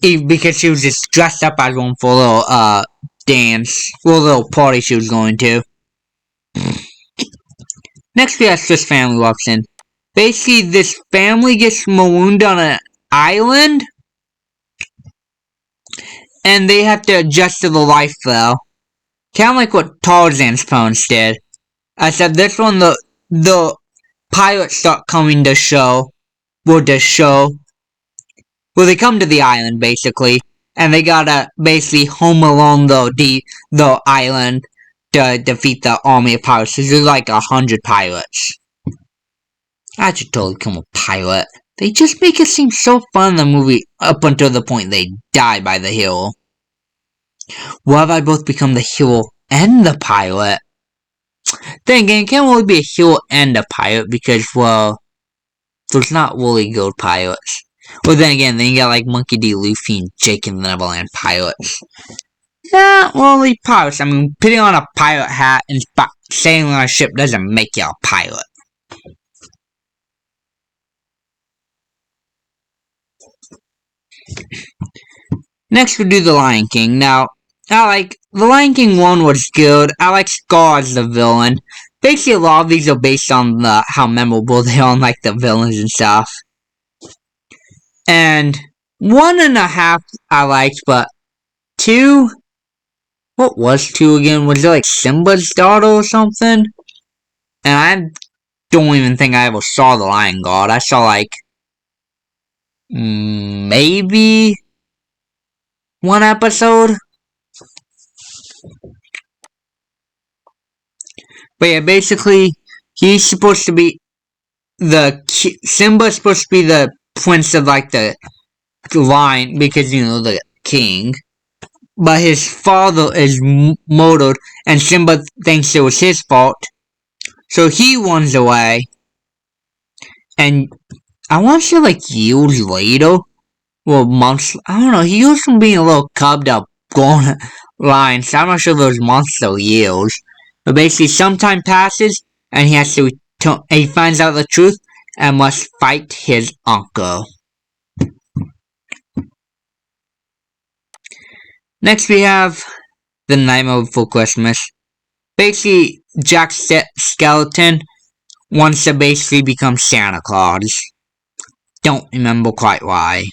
Because she was just dressed up as one for a little dance, for a little party she was going to. Next we have Swiss Family walks in. Basically, this family gets marooned on an island, and they have to adjust to the life there. Kind of like what Tarzan's parents did. Except this one, the pirates start coming to show. Well, they come to the island, basically. And they gotta basically home along the island to defeat the army of pirates. There's like 100 pirates. I should totally become a pilot. They just make it seem so fun in the movie up until the point they die by the hero. What if I both become the hero and the pilot? Then again, it can't really be a hero and a pirate because, well, there's not really good pirates. Well, then again, then you got like Monkey D. Luffy and Jake and the Neverland pirates. Not really pirates. I mean, putting on a pirate hat and sailing on a ship doesn't make you a pirate. Next, we do The Lion King. Now, The Lion King 1 was good. I like Scar as the villain. Basically, a lot of these are based on how memorable they are, like the villains and stuff. And 1.5 I liked, but 2... What was 2 again? Was it like Simba's daughter or something? And I don't even think I ever saw The Lion God. I saw like... maybe... 1 episode? But yeah, basically, he's supposed to be Simba's supposed to be the prince of like the line because, you know, the king. But his father is murdered and Simba thinks it was his fault. So he runs away. And I want to say like years later, well, months, I don't know, he goes from being a little cubbed up grown lion, so I'm not sure if it was months or years. But basically, some time passes, and he has to he finds out the truth, and must fight his uncle. Next we have The Nightmare Before Christmas. Basically, Jack Skellington wants to basically become Santa Claus. Don't remember quite why.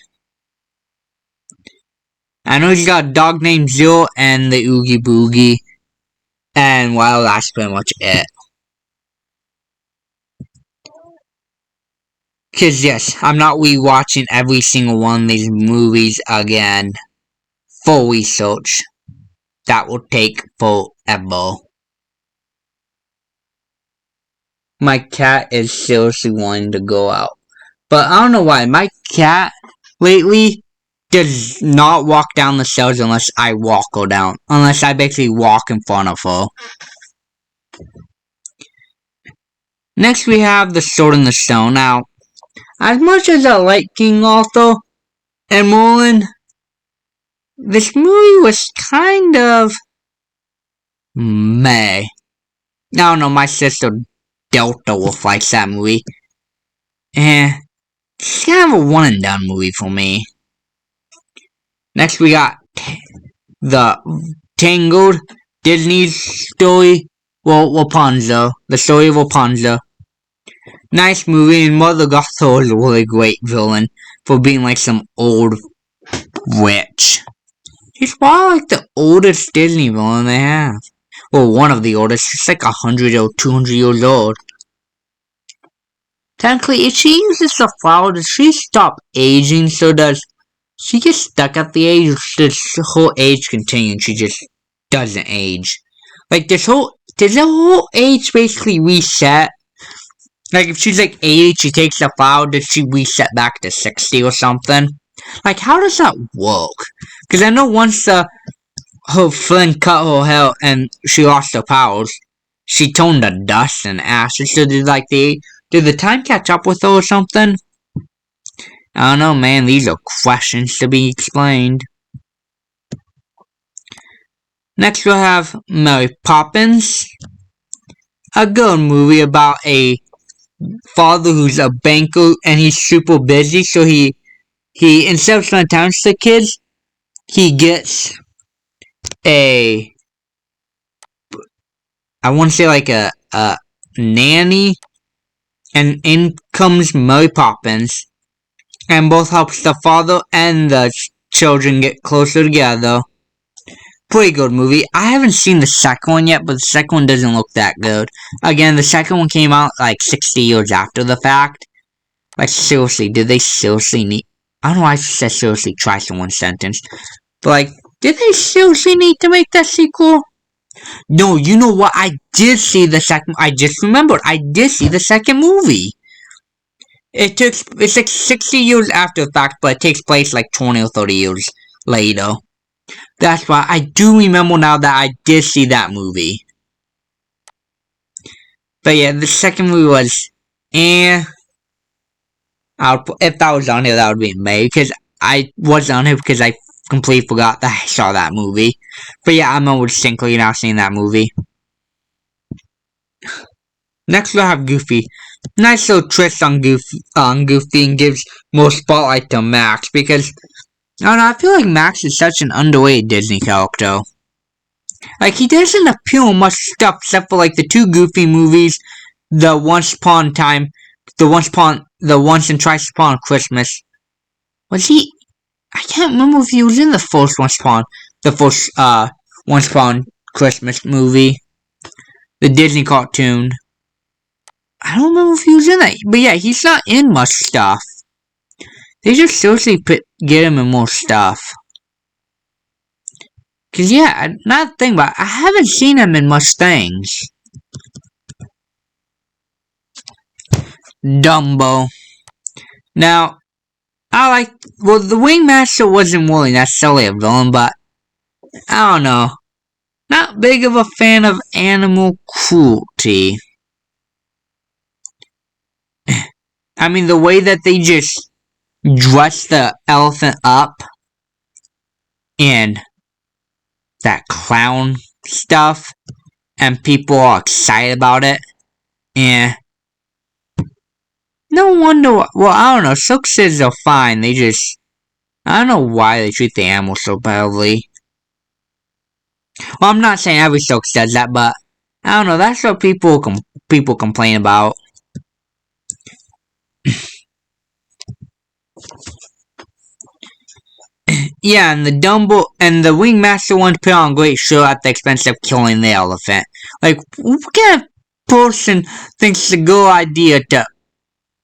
I know he's got a dog named Zero and the Oogie Boogie. And well, that's pretty much it. Because yes, I'm not rewatching every single one of these movies again for research. That will take forever. My cat is seriously wanting to go out. But I don't know why. My cat lately does not walk down the stairs unless I walk her down. Unless I basically walk in front of her. Next we have The Sword in the Stone. Now, as much as I like King Arthur and Merlin, this movie was kind of meh. I don't know, my sister Delta will like that movie. It's kind of a one and done movie for me. Next we got the Tangled, Disney's story, Rapunzel, the story of Rapunzel. Nice movie, and Mother Gothel is a really great villain for being like some old witch. She's probably like the oldest Disney villain they have. Well, one of the oldest. She's like 100 or 200 years old. Technically, if she uses the flower, does she stop aging? So does she get stuck at the age, or does her age continue and she just doesn't age? Like, does the whole age basically reset? Like, if she's like 80, she takes the flower, does she reset back to 60 or something? Like, how does that work? Because I know once the her friend cut her hair and she lost her powers. She turned to dust and ashes. So did the time catch up with her or something? I don't know, man. These are questions to be explained. Next we'll have Mary Poppins. A good movie about a father who's a banker and he's super busy, so he instead of spending time with the kids, he gets I want to say like a nanny, and in comes Mary Poppins, and both helps the father and the children get closer together. Pretty good movie. I haven't seen the second one yet, but the second one doesn't look that good. Again, the second one came out like 60 years after the fact. Like, seriously, did they seriously need... I don't know why I said seriously twice in one sentence. But, like, did they seriously need to make that sequel? No, you know what? I did see the second... I just remembered. I did see the second movie. It's like 60 years after the fact, but it takes place like 20 or 30 years later. That's why I do remember now that I did see that movie. But yeah, the second movie was... if I was on here, that would be May, because I was on here because I completely forgot that I saw that movie. But yeah, I remember distinctly now seeing that movie. Next we'll have Goofy. Nice little twist on Goofy and gives more spotlight to Max, because I don't know, I feel like Max is such an underrated Disney character. Like, he doesn't appear in much stuff except for like the two Goofy movies, the Once and Twice Upon Christmas. Was he? I can't remember if he was in the first Once Upon Christmas movie, the Disney cartoon. I don't remember if he was in that, but yeah, he's not in much stuff. They just seriously get him in more stuff. Cause yeah, not think about it, I haven't seen him in much things. Dumbo. Now, the Wingmaster wasn't really necessarily a villain, but I don't know. Not big of a fan of animal cruelty. I mean, the way that they just dress the elephant up in that clown stuff, and people are excited about it, and no wonder. Well, I don't know. Circuses are fine. They just, I don't know why they treat the animals so badly. Well, I'm not saying every circus does that, but I don't know. That's what people complain about. Yeah, and the Wingmaster wanted to put on a great show at the expense of killing the elephant. Like, what kind of person thinks it's a good idea to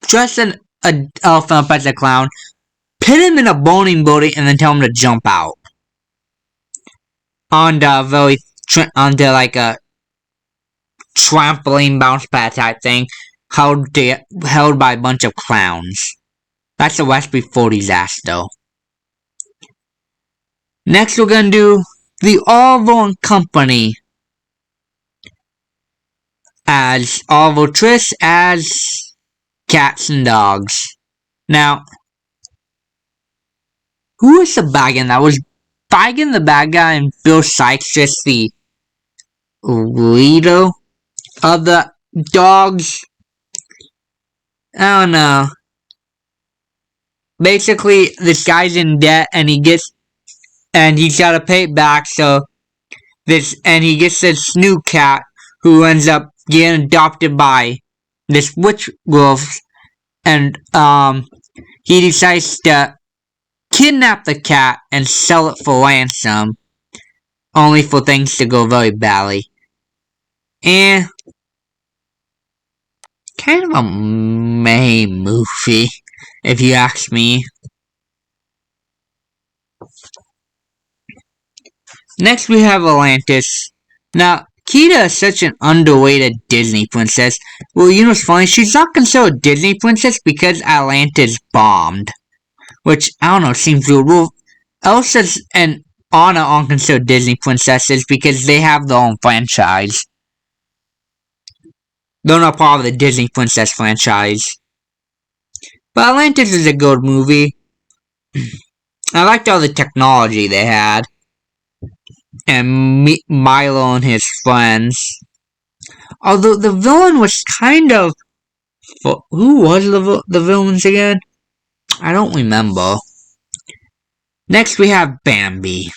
dress an elephant up as a clown, put him in a burning building, and then tell him to jump out onto like a trampoline bounce pad type thing, held by a bunch of clowns. That's a recipe for disaster. Next, we're gonna do the Oliver and Company as Oliver Twist as cats and dogs. Now, who was the bad guy? That was Feigen the bad guy and Bill Sikes just the leader of the dogs. I don't know. Basically, this guy's in debt and he's gotta pay it back, so he gets this new cat who ends up getting adopted by this witch wolf, and he decides to kidnap the cat and sell it for ransom, only for things to go very badly. And kind of a meh movie, if you ask me. Next we have Atlantis. Now, Kida is such an underrated Disney princess. Well, you know what's funny? She's not considered a Disney princess because Atlantis bombed. Which, I don't know, seems real. Well, Elsa and Anna aren't considered Disney princesses because they have their own franchise. They're not part of the Disney Princess franchise. But Atlantis is a good movie. I liked all the technology they had. And Milo and his friends. Although the villain was kind of... Who was the villains again? I don't remember. Next we have Bambi.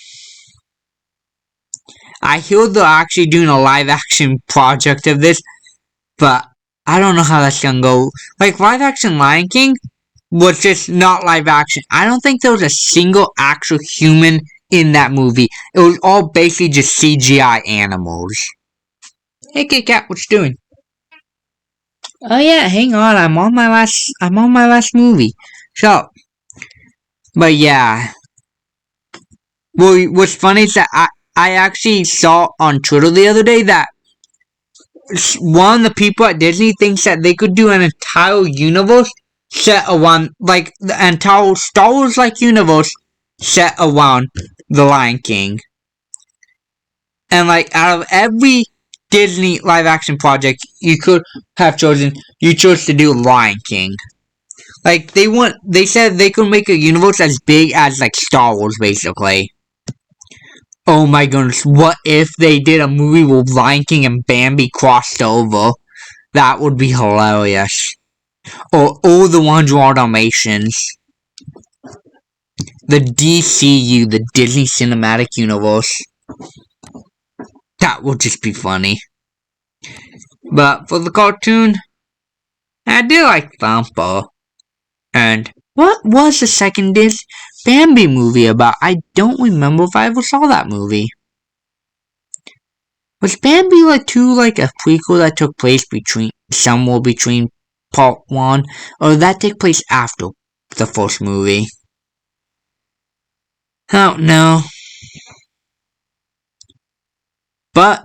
I hear they're actually doing a live action project of this, but I don't know how that's gonna go. Like, live action Lion King was just not live action. I don't think there was a single actual human in that movie. It was all basically just CGI animals. Hey Kit Kat, what you doing? Oh yeah, hang on, I'm on my last movie. So, but yeah. Well, what's funny is that I actually saw on Twitter the other day that one of the people at Disney thinks that they could do an entire universe set around, like, the entire Star Wars-like universe set around The Lion King. And, like, out of every Disney live-action project you could have chosen, you chose to do Lion King. Like, they said they could make a universe as big as, like, Star Wars, basically. Oh my goodness, what if they did a movie where Lion King and Bambi crossed over? That would be hilarious. Or all the 100 Dalmatians. The DCU, the Disney Cinematic Universe. That would just be funny. But for the cartoon, I do like Thumper. And what was the second Bambi movie about? I don't remember if I ever saw that movie. Was Bambi like a prequel that took place somewhere between part 1, or did that take place after the first movie? I don't know. But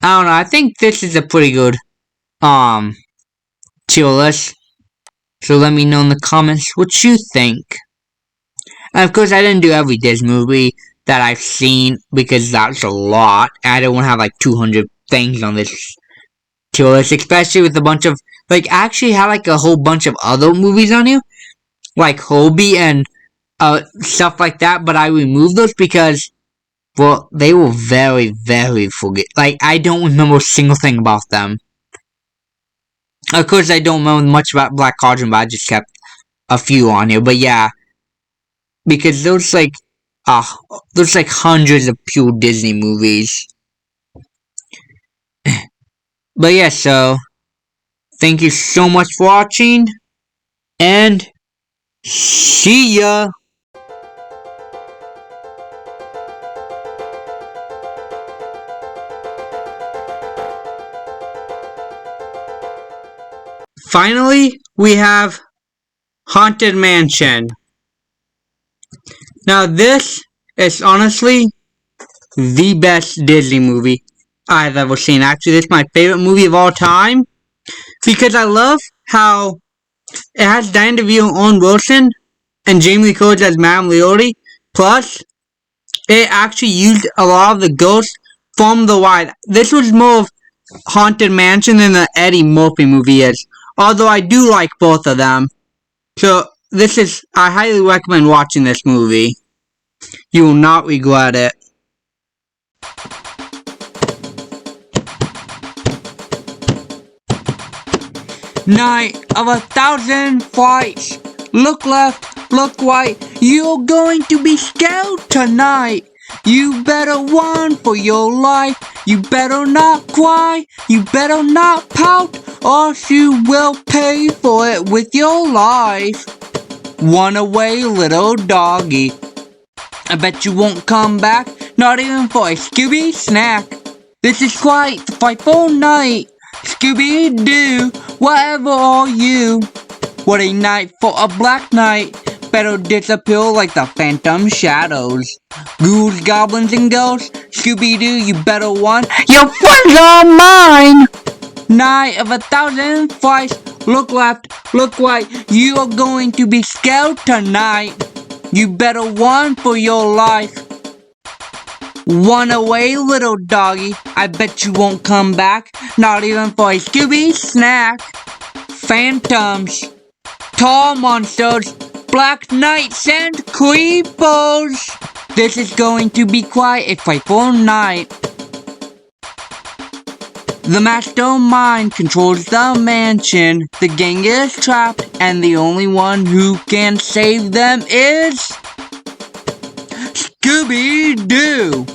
I don't know, I think this is a pretty good tier list. So let me know in the comments what you think. And of course, I didn't do every Disney movie that I've seen because that's a lot. I don't want to have like 200 things on this tier list, especially with a bunch of, like, I actually had like a whole bunch of other movies on here, like Hobie and stuff like that, but I removed those because, well, they were very, very like, I don't remember a single thing about them. Of course, I don't know much about Black Cauldron, but I just kept a few on here. But yeah, because there's like hundreds of pure Disney movies. But yeah, so thank you so much for watching, and see ya! Finally, we have Haunted Mansion. Now this is honestly the best Disney movie I've ever seen. Actually, this is my favorite movie of all time, because I love how it has Diane DeVille, Owen Wilson, and Jamie Lee Curtis as Madame Leota. Plus, it actually used a lot of the ghosts from the ride. This was more of Haunted Mansion than the Eddie Murphy movie is. Although I do like both of them. So, I highly recommend watching this movie. You will not regret it. Night of 1,000 flights. Look left, look right. You're going to be scared tonight. You better run for your life. You better not cry. You better not pout, or you will pay for it with your life. Run away, little doggy. I bet you won't come back, not even for a Scooby snack. This is quite the frightful night. Scooby-Doo, wherever are you? What a night for a black knight. Better disappear like the phantom shadows. Ghouls, goblins, and ghosts. Scooby-Doo, you better run. Your friends are mine! Night of 1,000 flights. Look left, look right. You are going to be scared tonight. You better run for your life. Run away, little doggy. I bet you won't come back, not even for a Scooby snack. Phantoms, tall monsters, black knights, and creepers. This is going to be quite a frightful night. The mastermind controls the mansion. The gang is trapped, and the only one who can save them is Scooby-Doo.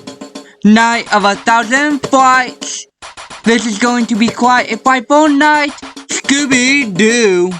Night of 1,000 flights. This is going to be quite a frightful night. Scooby-Doo.